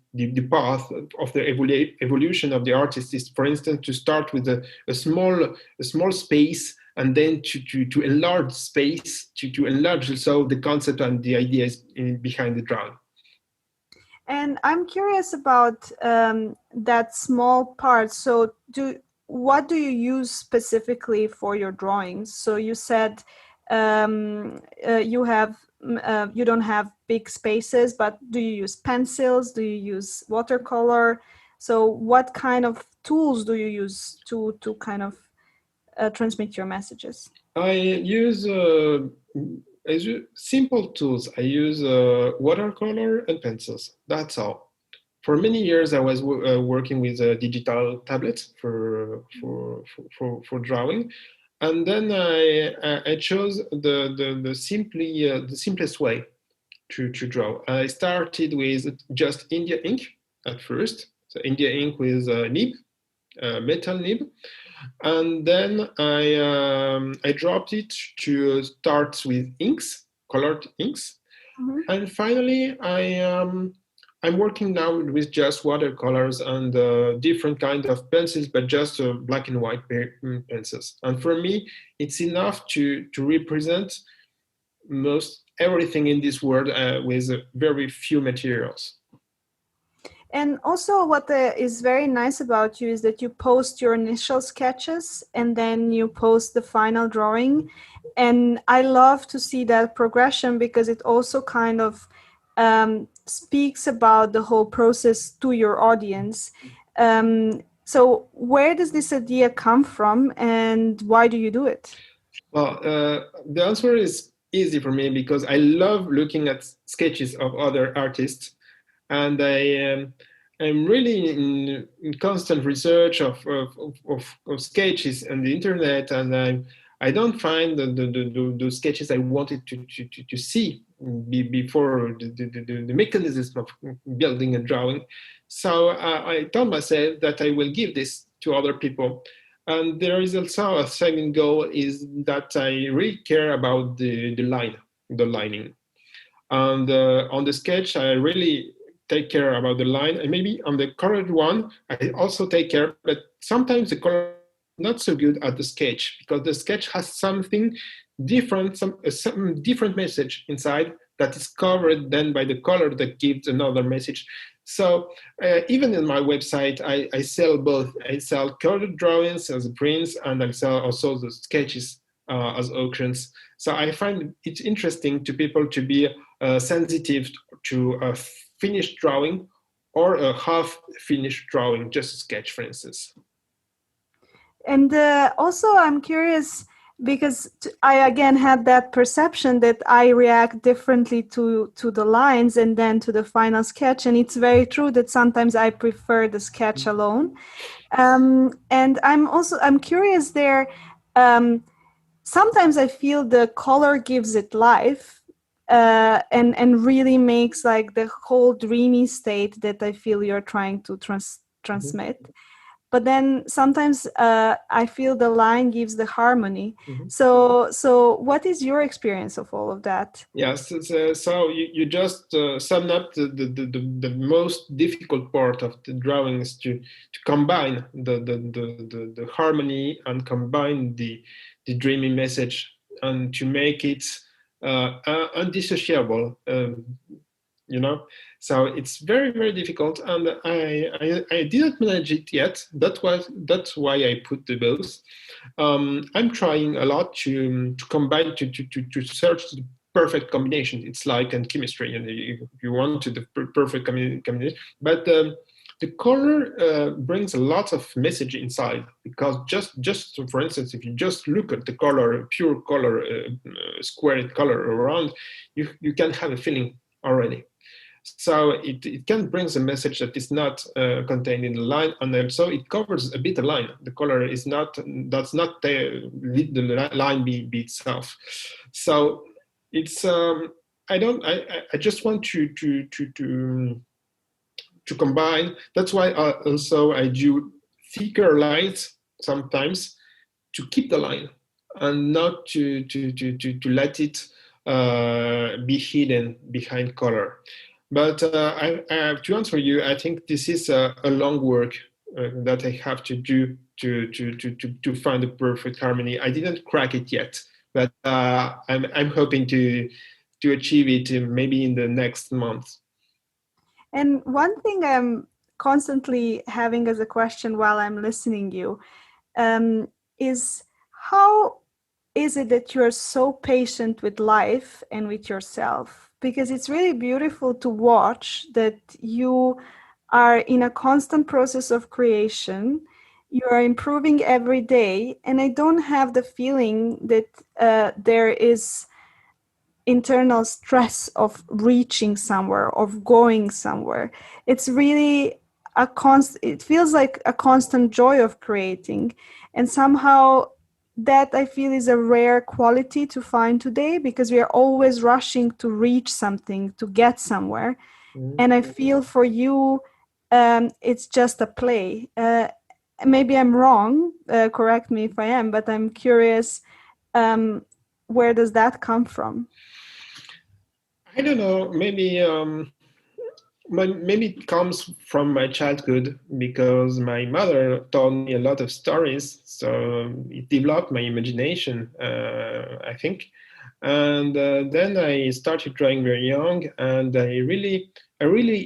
path of the evolution of the artist. Is, for instance, to start with a small space, and then to enlarge space, to enlarge also the concept and the ideas behind the drawing. And I'm curious about that small part. So, what do you use specifically for your drawings? So you said you don't have big spaces, but do you use pencils? Do you use watercolor? So what kind of tools do you use to kind of transmit your messages? I use simple tools. I use watercolor and pencils. That's all. For many years, I was working with digital tablets for drawing, and then I chose the simplest way to draw. I started with just India ink at first, so India ink with a nib, metal nib, and then I dropped it to start with inks, colored inks, and finally I'm working now with just watercolors and different kind of pencils, but just black and white pencils. And for me, it's enough to represent most everything in this world with very few materials. And also what is very nice about you is that you post your initial sketches and then you post the final drawing. And I love to see that progression because it also kind of speaks about the whole process to your audience. So where does this idea come from and why do you do it? Well, the answer is easy for me because I love looking at sketches of other artists, and I'm really in constant research of sketches on the internet, and I don't find the sketches I wanted to see before the mechanism of building and drawing. So I told myself that I will give this to other people. And there is also a second goal is that I really care about the lining. And on the sketch, I really take care about the line. And maybe on the colored one, I also take care, but sometimes the color is not so good at the sketch because the sketch has something different, some different message inside that is covered then by the color that gives another message. So even in my website, I sell both. I sell colored drawings as prints, and I sell also the sketches as auctions. So I find it interesting to people to be sensitive to a finished drawing or a half-finished drawing, just a sketch, for instance. And also, I'm curious because I again had that perception that I react differently to the lines and then to the final sketch, and it's very true that sometimes I prefer the sketch alone. And I'm curious there. Sometimes I feel the color gives it life. And really makes like the whole dreamy state that I feel you're trying to transmit. Mm-hmm. But then sometimes I feel the line gives the harmony. Mm-hmm. So what is your experience of all of that? Yes, so you just summed up the most difficult part of the drawing is to combine the harmony and combine the dreamy message and to make it undissociable, so it's very, very difficult, and I didn't manage it yet. That's why I put the both. I'm trying a lot to combine to search the perfect combination. It's like in chemistry, and if you want to the perfect combination, but the color brings a lot of message inside, because just for instance, if you just look at the color, pure color, squared color around, you can have a feeling already. So it can bring a message that is not contained in the line, and also it covers a bit the line. The color is not, does not the line be itself. So it's I just want to combine. That's why also I do thicker lines sometimes to keep the line and not to let it be hidden behind color. But I have to answer you. I think this is a long work that I have to do to find the perfect harmony. I didn't crack it yet, but I'm hoping to achieve it maybe in the next month. And one thing I'm constantly having as a question while I'm listening you is, how is it that you're so patient with life and with yourself? Because it's really beautiful to watch that you are in a constant process of creation. You are improving every day, and I don't have the feeling that there is internal stress of reaching somewhere, of going somewhere. It's really it feels like a constant joy of creating, and somehow that I feel is a rare quality to find today, because we are always rushing to reach something, to get somewhere. And I feel for you it's just a play. Maybe I'm wrong, correct me if I am, but I'm curious, where does that come from? I don't know. Maybe it comes from my childhood, because my mother told me a lot of stories, so it developed my imagination, I think. And then I started drawing very young, and I really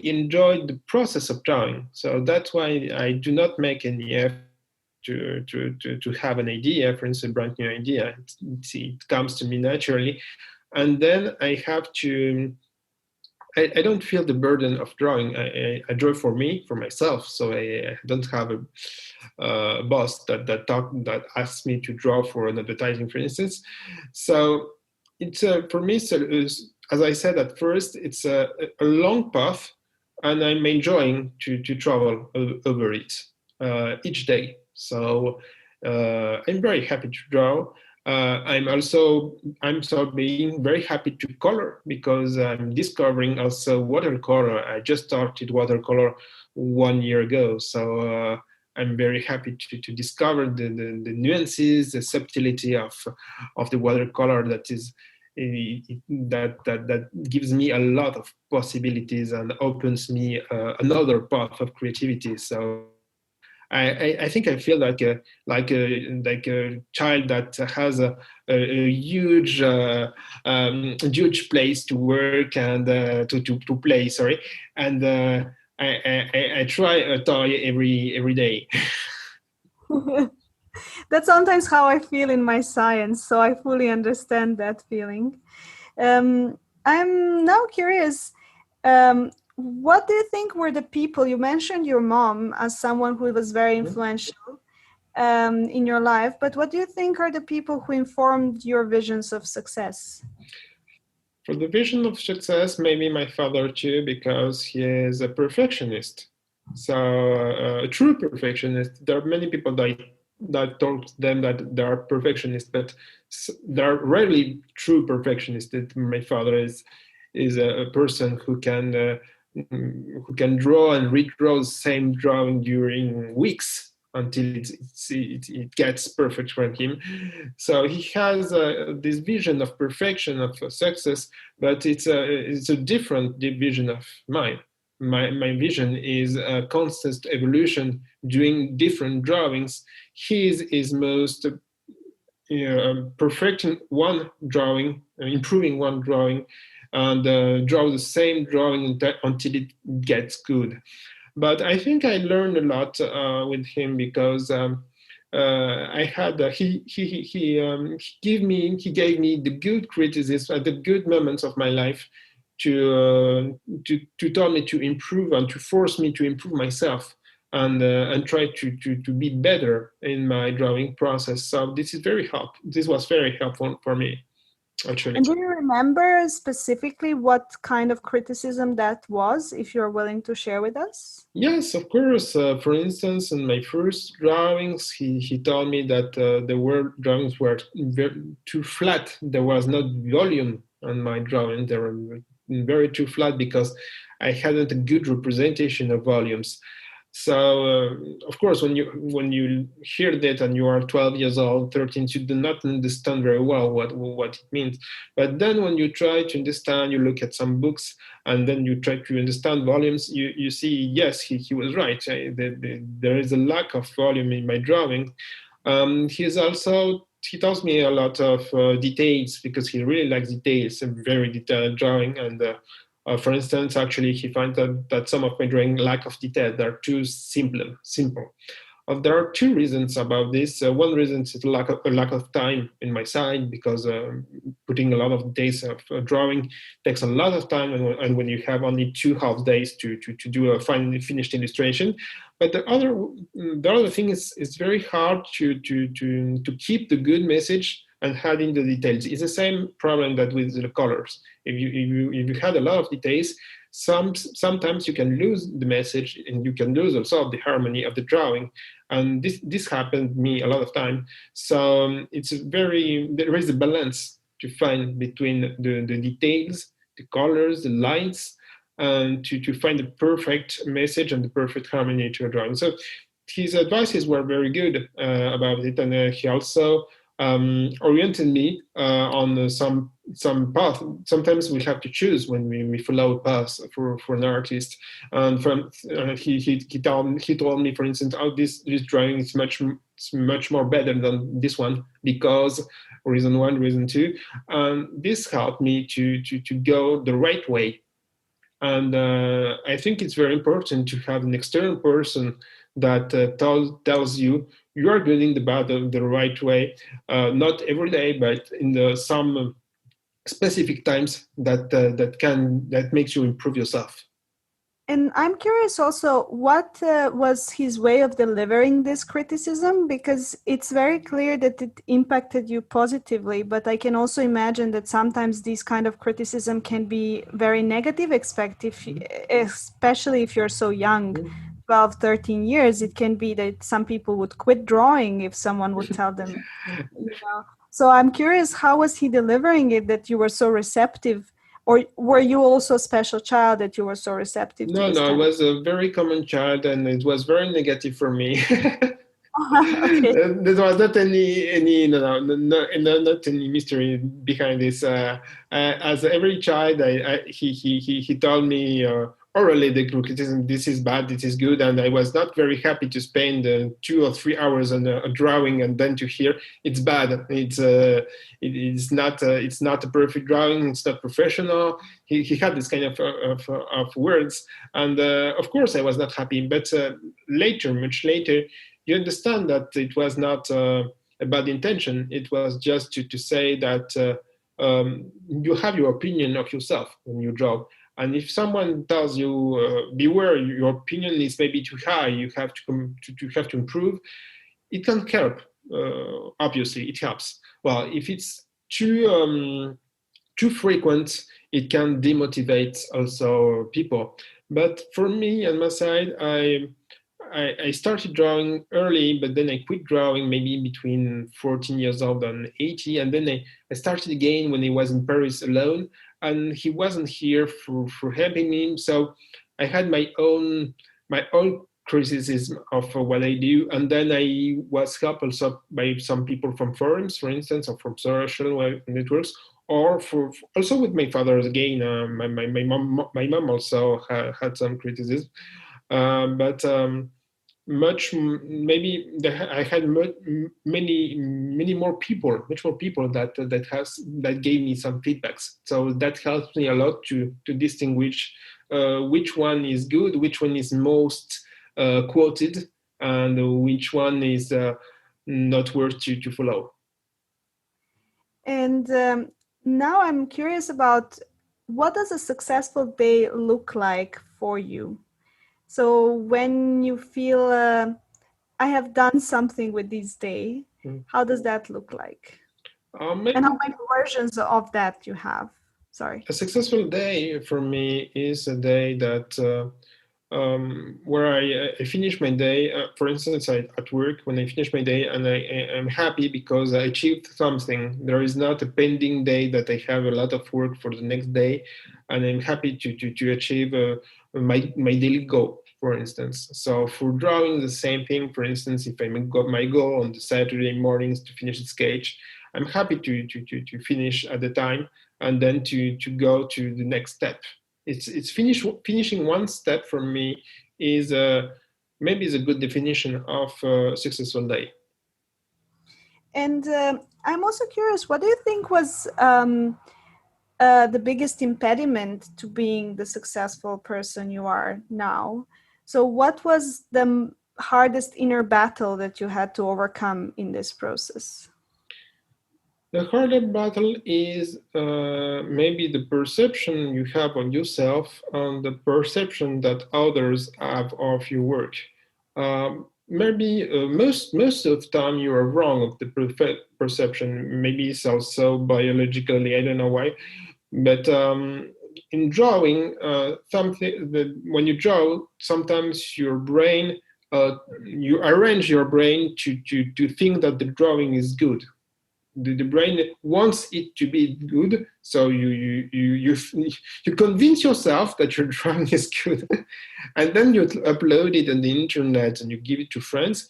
enjoyed the process of drawing. So that's why I do not make any effort to have an idea, for instance, a brand new idea. It comes to me naturally, and then I have to. I don't feel the burden of drawing. I draw for me, for myself. So I don't have a boss that asks me to draw for an advertising, for instance. So it's for me. So as I said at first, it's a long path, and I'm enjoying to travel over it each day. So I'm very happy to draw. I'm so being very happy to color, because I'm discovering also watercolor. I just started watercolor 1 year ago, so I'm very happy to discover the nuances, the subtlety of the watercolor that is that gives me a lot of possibilities and opens me another path of creativity. So I think I feel like a child that has a huge huge place to work and to play. Sorry, and I try a toy every day. That's sometimes how I feel in my science, so I fully understand that feeling. I'm now curious, what do you think were the people, you mentioned your mom as someone who was very influential in your life, but what do you think are the people who informed your visions of success? For the vision of success, maybe my father too, because he is a perfectionist. So a true perfectionist. There are many people that told them that they are perfectionists, but there are rarely true perfectionists. That my father is a person who can draw and redraw the same drawing during weeks until it gets perfect for him. So he has this vision of perfection, of success, but it's a different vision of mine. My vision is a constant evolution, doing different drawings. His is most perfecting one drawing, improving one drawing, and draw the same drawing until it gets good. But I think I learned a lot with him, because I had he gave me the good criticism at the good moments of my life, to tell me to improve and to force me to improve myself and try to be better in my drawing process. So this was very helpful for me, actually. And do you remember specifically what kind of criticism that was, if you're willing to share with us? Yes, of course. For instance, in my first drawings, he told me that the word drawings were too flat. There was no volume on my drawing. They were very too flat because I hadn't a good representation of volumes. So of course, when you hear that and you are 12 years old, 13, you do not understand very well what it means. But then when you try to understand, you look at some books, and then you try to understand volumes, you see, yes, he was right. There is a lack of volume in my drawing. He tells me a lot of details because he really likes details, a very detailed drawing. And for instance, actually, he finds that some of my drawing lack of detail. They're too simple. There are two reasons about this. One reason is a lack of time in my side, because putting a lot of days of drawing takes a lot of time, and when you have only 2 half days to do a finally finished illustration. But the other thing is it's very hard to keep the good message and add in the details. It's the same problem that with the colors. If you had a lot of details, sometimes you can lose the message, and you can lose also the harmony of the drawing. And this happened to me a lot of time. So there is a balance to find between the details, the colors, the lights, and to find the perfect message and the perfect harmony to a drawing. So his advices were very good about it, and he also oriented me on some path. Sometimes we have to choose when we follow a path for an artist. And he told me, for instance, this drawing is much more better than this one because reason one, reason two, and this helped me to go the right way. And I think it's very important to have an external person that tells you are doing the right way, not every day, but in some specific times that makes you improve yourself. And I'm curious also, what was his way of delivering this criticism? Because it's very clear that it impacted you positively, but I can also imagine that sometimes these kind of criticism can be very negative, especially if you're so young, 12, 13 years. It can be that some people would quit drawing if someone would tell them, So I'm curious, how was he delivering it that you were so receptive? Or were you also a special child that you were so receptive to this? No, I was a very common child, and it was very negative for me. Okay. There was not not any mystery behind this. As every child, he told me orally the criticism: this is bad, this is good, and I was not very happy to spend 2 or 3 hours on a drawing and then to hear it's bad. It's not a perfect drawing. It's not professional. He had this kind of words, and of course I was not happy. But much later, you understand that it was not a bad intention. It was just to say that you have your opinion of yourself when you draw. And if someone tells you, beware, your opinion is maybe too high, you have to improve, it can help. Obviously, it helps. Well, if it's too frequent, it can demotivate also people. But for me, on my side, I started drawing early, but then I quit drawing maybe between 14 years old and 80. And then I started again when I was in Paris alone, and he wasn't here for helping me. So I had my own criticism of what I do. And then I was helped also by some people from forums, for instance, or from social networks, or also with my father again. My mom also had some criticism. But I had much more people that gave me some feedbacks. So that helps me a lot to distinguish which one is good, which one is most quoted, and which one is not worth to follow. And now I'm curious about what does a successful day look like for you? So when you feel I have done something with this day, how does that look like? And how many versions of that you have? Sorry. A successful day for me is a day that where I finish my day. For instance, at work, when I finish my day and I am happy because I achieved something. There is not a pending day that I have a lot of work for the next day, and I'm happy to achieve my daily goal. For instance, so for drawing the same thing. For instance, if I got my goal on the Saturday mornings to finish the sketch, I'm happy to finish at the time and then to go to the next step. It's finishing one step for me is maybe is a good definition of a successful day. And I'm also curious, what do you think was the biggest impediment to being the successful person you are now? So what was the hardest inner battle that you had to overcome in this process? The harder battle is maybe the perception you have on yourself and the perception that others have of your work. Maybe most of the time you are wrong of the perception. Maybe it's also biologically, I don't know why, but in drawing, when you draw, sometimes your brain, you arrange your brain to think that the drawing is good. The brain wants it to be good, so you convince yourself that your drawing is good, and then you upload it on the internet and you give it to friends,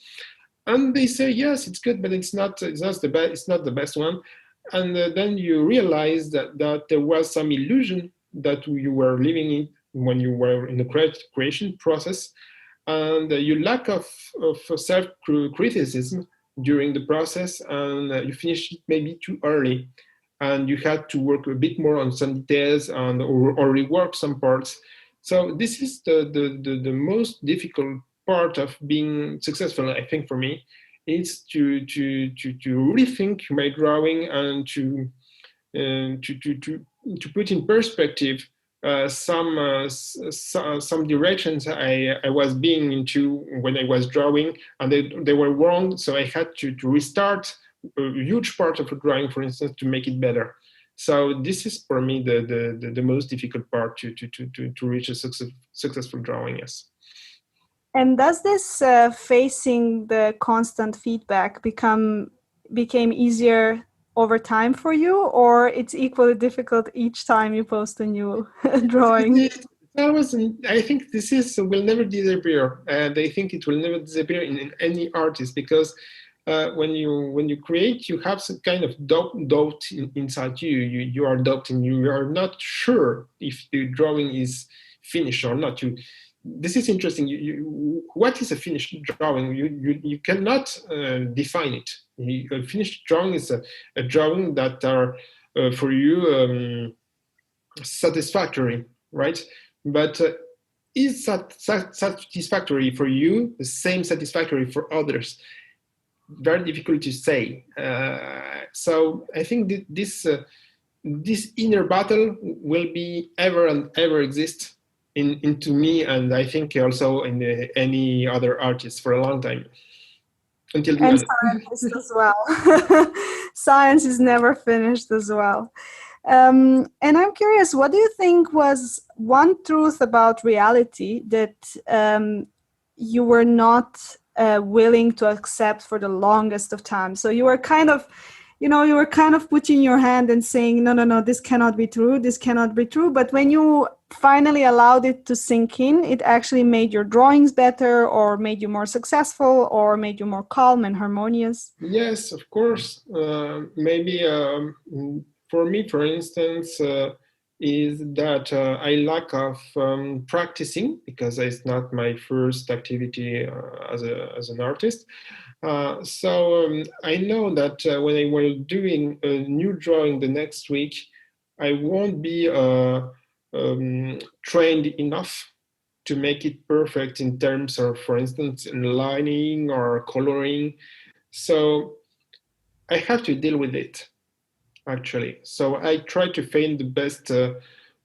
and they say yes, it's good, but it's not the best one, and then you realize that there was some illusion that you were living in when you were in the creation process, and your lack of self criticism during the process, and you finished it maybe too early, and you had to work a bit more on some details and or rework some parts. So this is the most difficult part of being successful, I think, for me. It's to rethink my drawing and to put in perspective some directions I was being into when I was drawing, and they were wrong. So I had to restart a huge part of a drawing, for instance, to make it better. So this is for me the most difficult part to reach a successful drawing. Yes. And does this facing the constant feedback became easier over time for you, or it's equally difficult each time you post a new drawing? I think this will never disappear, and I think it will never disappear in any artist, because when you create, you have some kind of doubt inside you. You are doubting. You are not sure if the drawing is finished or not. This is interesting. What is a finished drawing? You cannot define it. A finished drawing is a drawing that are for you satisfactory, right? But is that satisfactory for you the same satisfactory for others? Very difficult to say. So I think that this inner battle will be ever and ever exist into me, and I think also in any other artist for a long time, until the and end. scientists as well. Science is never finished as well. And I'm curious, what do you think was one truth about reality that you were not willing to accept for the longest of time? So you were kind of, you were kind of putting your hand and saying, no, this cannot be true, this cannot be true. But when you finally allowed it to sink in, it actually made your drawings better, or made you more successful, or made you more calm and harmonious. Yes, of course. Maybe for me, for instance, is that I lack of practicing, because it's not my first activity as an artist. So I know that when I will doing a new drawing the next week, I won't be trained enough to make it perfect in terms of, for instance, in lining or coloring. So I have to deal with it, actually. So I try to find the best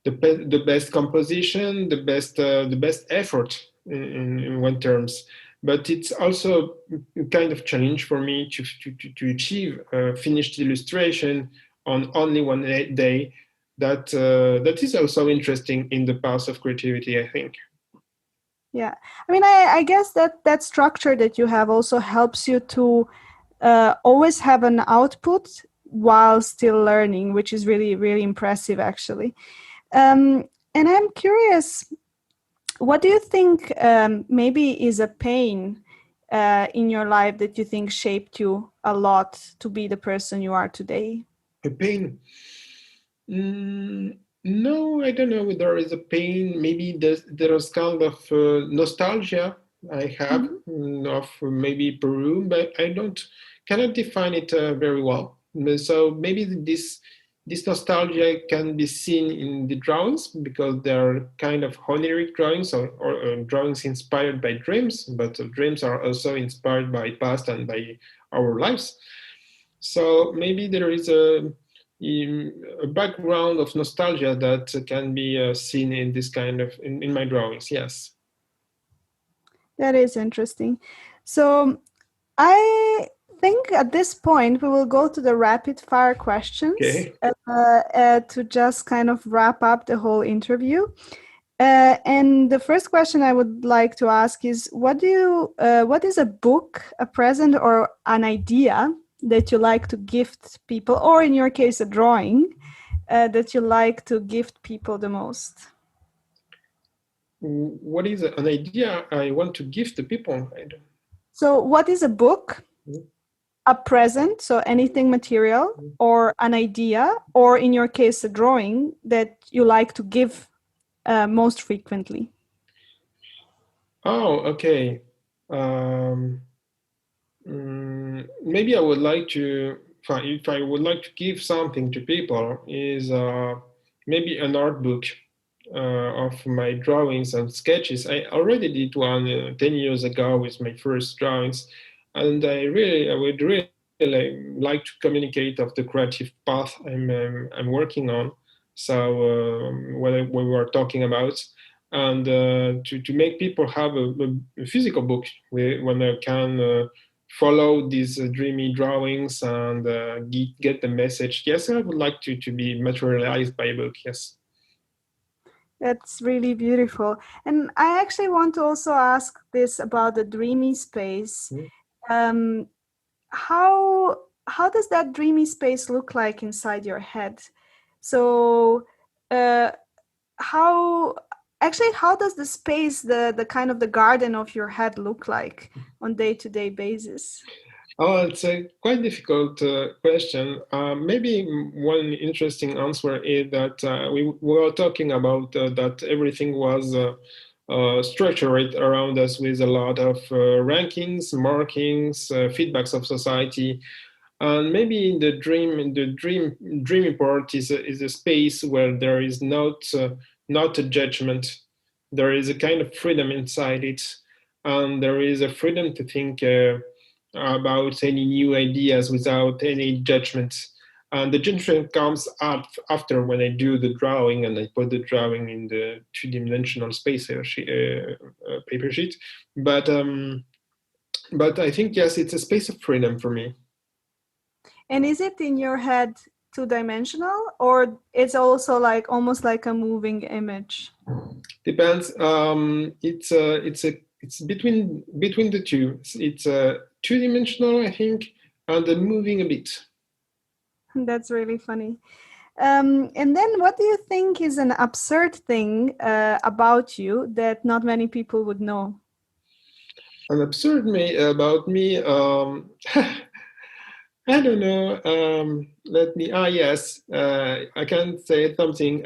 the best composition, the best effort in one terms. But it's also a kind of challenge for me to achieve a finished illustration on only one day. That is also interesting in the path of creativity, I think. Yeah, I mean, I guess that structure that you have also helps you to always have an output while still learning, which is really, really impressive, actually. And I'm curious, what do you think maybe is a pain in your life that you think shaped you a lot to be the person you are today? A pain. No, I don't know if there is a pain. Maybe there is kind of nostalgia I have of maybe Peru, but I don't cannot define it very well. So maybe this nostalgia can be seen in the drawings because they are kind of oneiric drawings or drawings inspired by dreams, but dreams are also inspired by past and by our lives. So maybe there is a background of nostalgia that can be seen in this kind of in my drawings. Yes. That is interesting. So I think at this point we will go to the rapid fire questions Okay. to just kind of wrap up the whole interview. And the first question I would like to ask is, what is a book, a present, or an idea that you like to gift people, or in your case, a drawing that you like to gift people the most? What is an idea I want to give to people? So, what is a book, a present, so anything material, or an idea, or in your case, a drawing that you like to give most frequently? Oh, okay. Maybe I would like to, if I would like to give something to people, is maybe an art book of my drawings and sketches. I already did one 10 years ago with my first drawings, and I would really like to communicate of the creative path I'm working on. So what we were talking about, and to make people have a physical book when they can follow these dreamy drawings and get the message. Yes, I would like to be materialized by a book. Yes. That's really beautiful. And I actually want to also ask this about the dreamy space. Um, how does that dreamy space look like inside your head? So uh, how how does the space, the kind of the garden of your head look like on day-to-day basis? Oh, it's a quite difficult question. Maybe one interesting answer is that we were talking about that everything was structured around us with a lot of rankings, markings, feedbacks of society, and maybe in the dreamy part is a space where there is not a judgment. There is a kind of freedom inside it, and there is a freedom to think about any new ideas without any judgment. And the judgment comes up after when I do the drawing and I put the drawing in the two-dimensional space paper sheet. But I think yes, it's a space of freedom for me. And is it in your head two-dimensional, or it's also like almost like a moving image? Depends. It's between the two. It's two-dimensional, I think, and moving a bit. That's really funny. And then what do you think is an absurd thing about you that not many people would know? An absurd about me. I don't know. Let me. Yes. I can say something.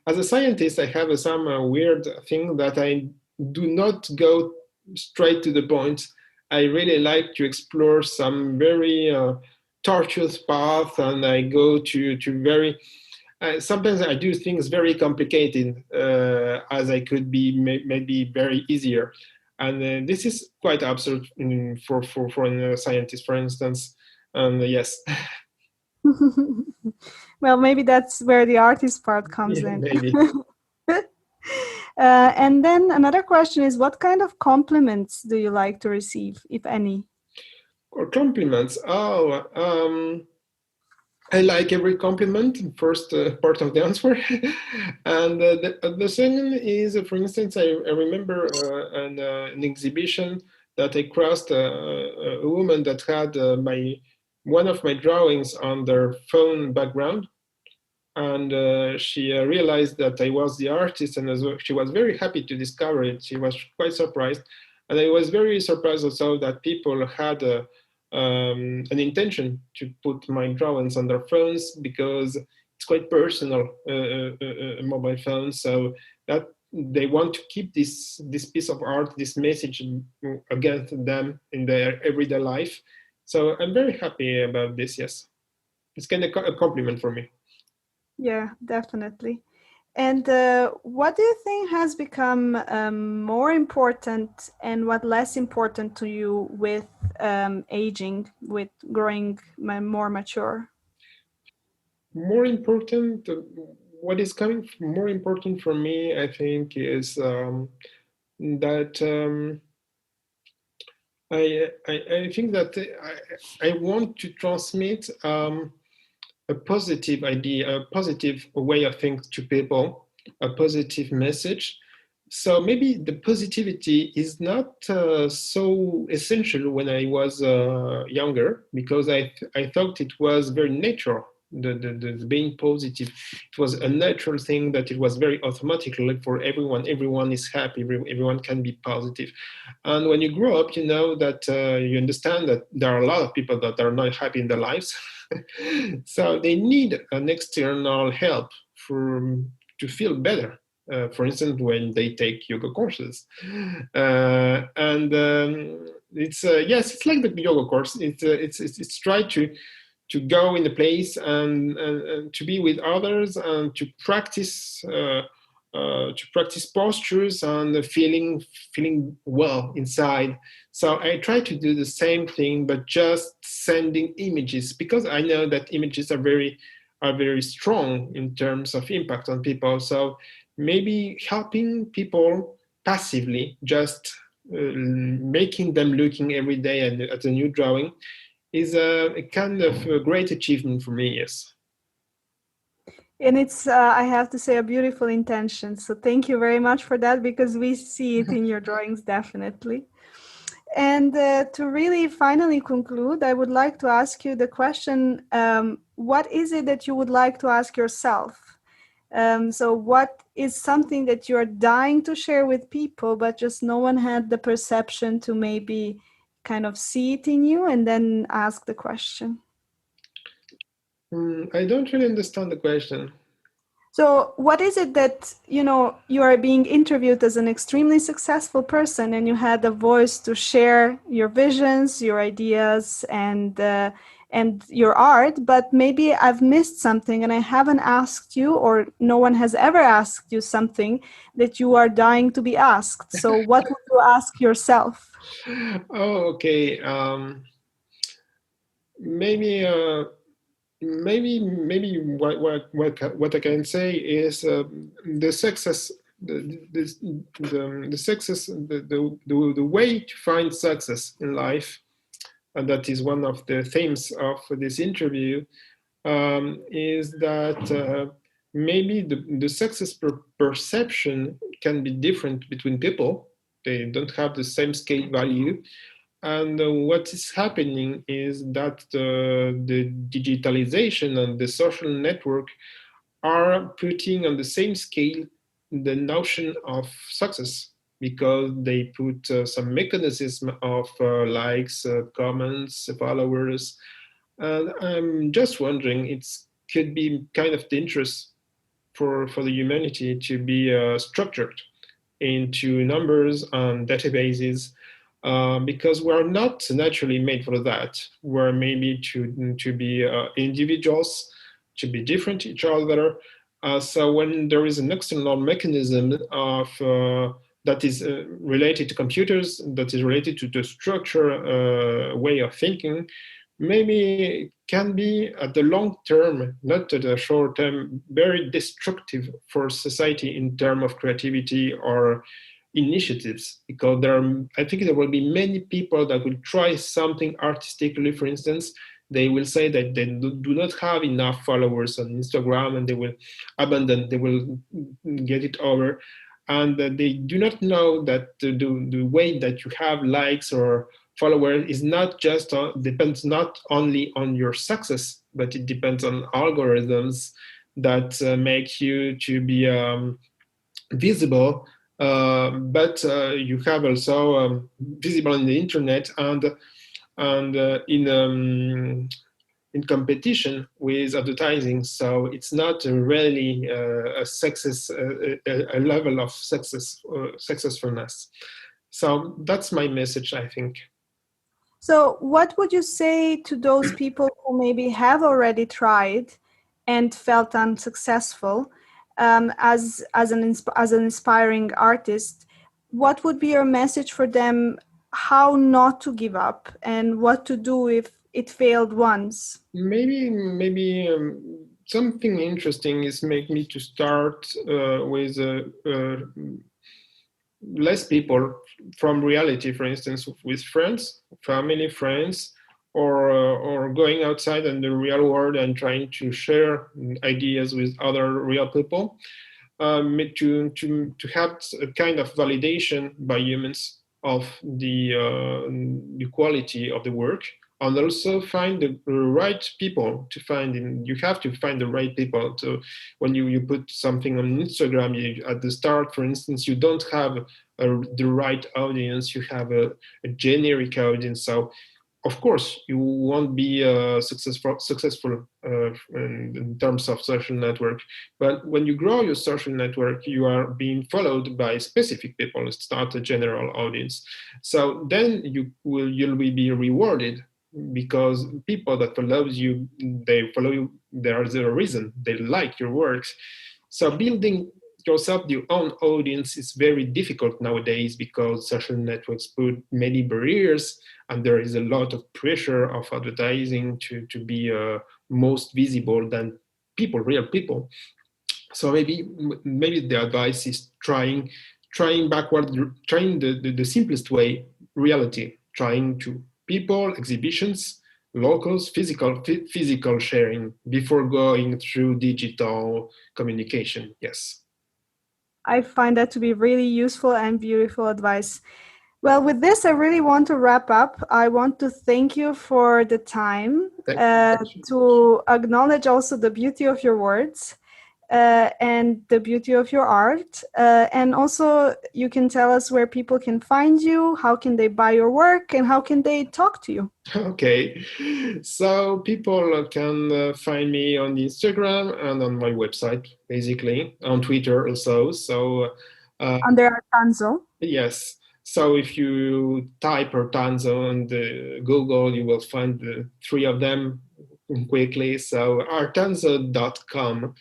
As a scientist, I have some weird thing that I do not go straight to the point. I really like to explore some very tortuous path, and I go to very. Sometimes I do things very complicated, as I could be maybe very easier, and this is quite absurd for a scientist, for instance. And yes. Well, maybe that's where the artist part comes Yeah, in. maybe. And then another question is, what kind of compliments do you like to receive, if any? Or compliments. Oh, I like every compliment, first part of the answer. And the second is, for instance, I remember an exhibition that I crossed a woman that had one of my drawings on their phone background. And she realized that I was the artist, and she was very happy to discover it. She was quite surprised. And I was very surprised also that people had an intention to put my drawings on their phones, because it's quite personal, mobile phones. So that they want to keep this piece of art, this message against them in their everyday life. So I'm very happy about this. Yes, it's kind of a compliment for me. Yeah, definitely. And what do you think has become more important and what less important to you with aging, with growing more mature? More important, what is coming more important for me, I think, is that I think that I want to transmit a positive idea, a positive way of thinking to people, a positive message. So maybe the positivity is not so essential when I was younger, because I thought it was very natural. The being positive, it was a natural thing, that it was very automatic, like for everyone. Everyone is happy. Everyone can be positive. And when you grow up, you know that you understand that there are a lot of people that are not happy in their lives. So they need an external help for to feel better. For instance, when they take yoga courses, and it's yes, it's like the yoga course. It's try to go in the place and to be with others and to practice postures and feeling well inside. So I try to do the same thing, but just sending images, because I know that images are very strong in terms of impact on people. So maybe helping people passively, just making them looking every day at a new drawing, is a kind of a great achievement for me. Yes. And it's, I have to say, a beautiful intention. So thank you very much for that, because we see it in your drawings, definitely. And to really finally conclude, I would like to ask you the question, what is it that you would like to ask yourself? So what is something that you're dying to share with people, but just no one had the perception to maybe kind of see it in you and then ask the question? I don't really understand the question. So what is it that, you are being interviewed as an extremely successful person and you had a voice to share your visions, your ideas, and your art, but maybe I've missed something and I haven't asked you, or no one has ever asked you something that you are dying to be asked. So what would you ask yourself? Oh, okay. Maybe maybe what I can say is the success, the success, the way to find success in life, and that is one of the themes of this interview, is that maybe the success perception can be different between people. They don't have the same scale value. And what is happening is that the digitalization and the social network are putting on the same scale the notion of success, because they put some mechanism of likes, comments, followers. And I'm just wondering, it could be kind of dangerous for the humanity to be structured into numbers and databases, because we're not naturally made for that. We're maybe to be individuals, to be different to each other. So when there is an external mechanism of that is related to computers, that is related to the structure way of thinking, maybe can be at the long term, not at the short term, very destructive for society in terms of creativity or initiatives, because I think there will be many people that will try something artistically. For instance, they will say that they do not have enough followers on Instagram, and they will abandon, they will get it over, and they do not know that the way that you have likes or followers is not just depends not only on your success, but it depends on algorithms that make you to be visible, but you have also visible on the internet, and in competition with advertising. So it's not really a success, a level of successfulness. So that's my message, I think. So, what would you say to those people who maybe have already tried and felt unsuccessful, as an inspiring artist? What would be your message for them? How not to give up, and what to do if it failed once? Maybe something interesting is make me to start with less people from reality, for instance, with friends, family, friends, or going outside in the real world and trying to share ideas with other real people, to have a kind of validation by humans of the quality of the work, and also find the right people to find in. You have to find the right people. So when you put something on Instagram, at the start, for instance, you don't have the right audience. You have a generic audience. So of course, you won't be successful in terms of social network. But when you grow your social network, you are being followed by specific people. It's not a general audience. So then you'll be rewarded, because people that follows you, they follow you. There is a reason they like your works. So building yourself your own audience is very difficult nowadays, because social networks put many barriers, and there is a lot of pressure of advertising to be most visible than real people. So maybe the advice is trying backward, trying the simplest way, reality, trying to people, exhibitions, locals, physical sharing before going through digital communication. Yes. I find that to be really useful and beautiful advice. Well, with this, I really want to wrap up. I want to thank you for the time, to acknowledge also the beauty of your words, and the beauty of your art. And also, you can tell us where people can find you, how can they buy your work, and how can they talk to you? Okay, so people can find me on Instagram and on my website, basically, on Twitter also. So under Artanzo. Yes. So if you type Artanzo on Google, you will find the three of them quickly. So artanzo.com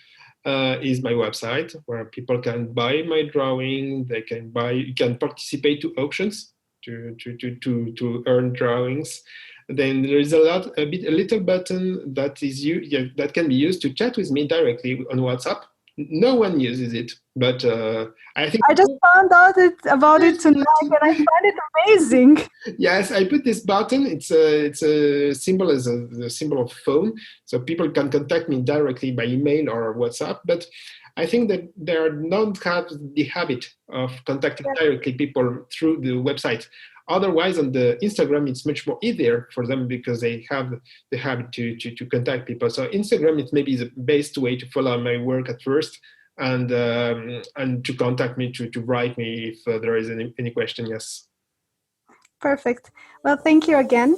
is my website, where people can buy my drawing. They can you can participate to auctions to earn drawings. Then there is a little button that can be used to chat with me directly on WhatsApp. No one uses it, but I think I just found out about it tonight, and I find it amazing. Yes, I put this button. It's a symbol, as the symbol of phone, so people can contact me directly by email or WhatsApp. But I think that they don't have the habit of contacting directly people through the website. Otherwise, on the Instagram, it's much more easier for them, because they have the habit to contact people. So Instagram is maybe the best way to follow my work at first, and to contact me, to write me if there is any question. Yes. Perfect. Well, thank you again.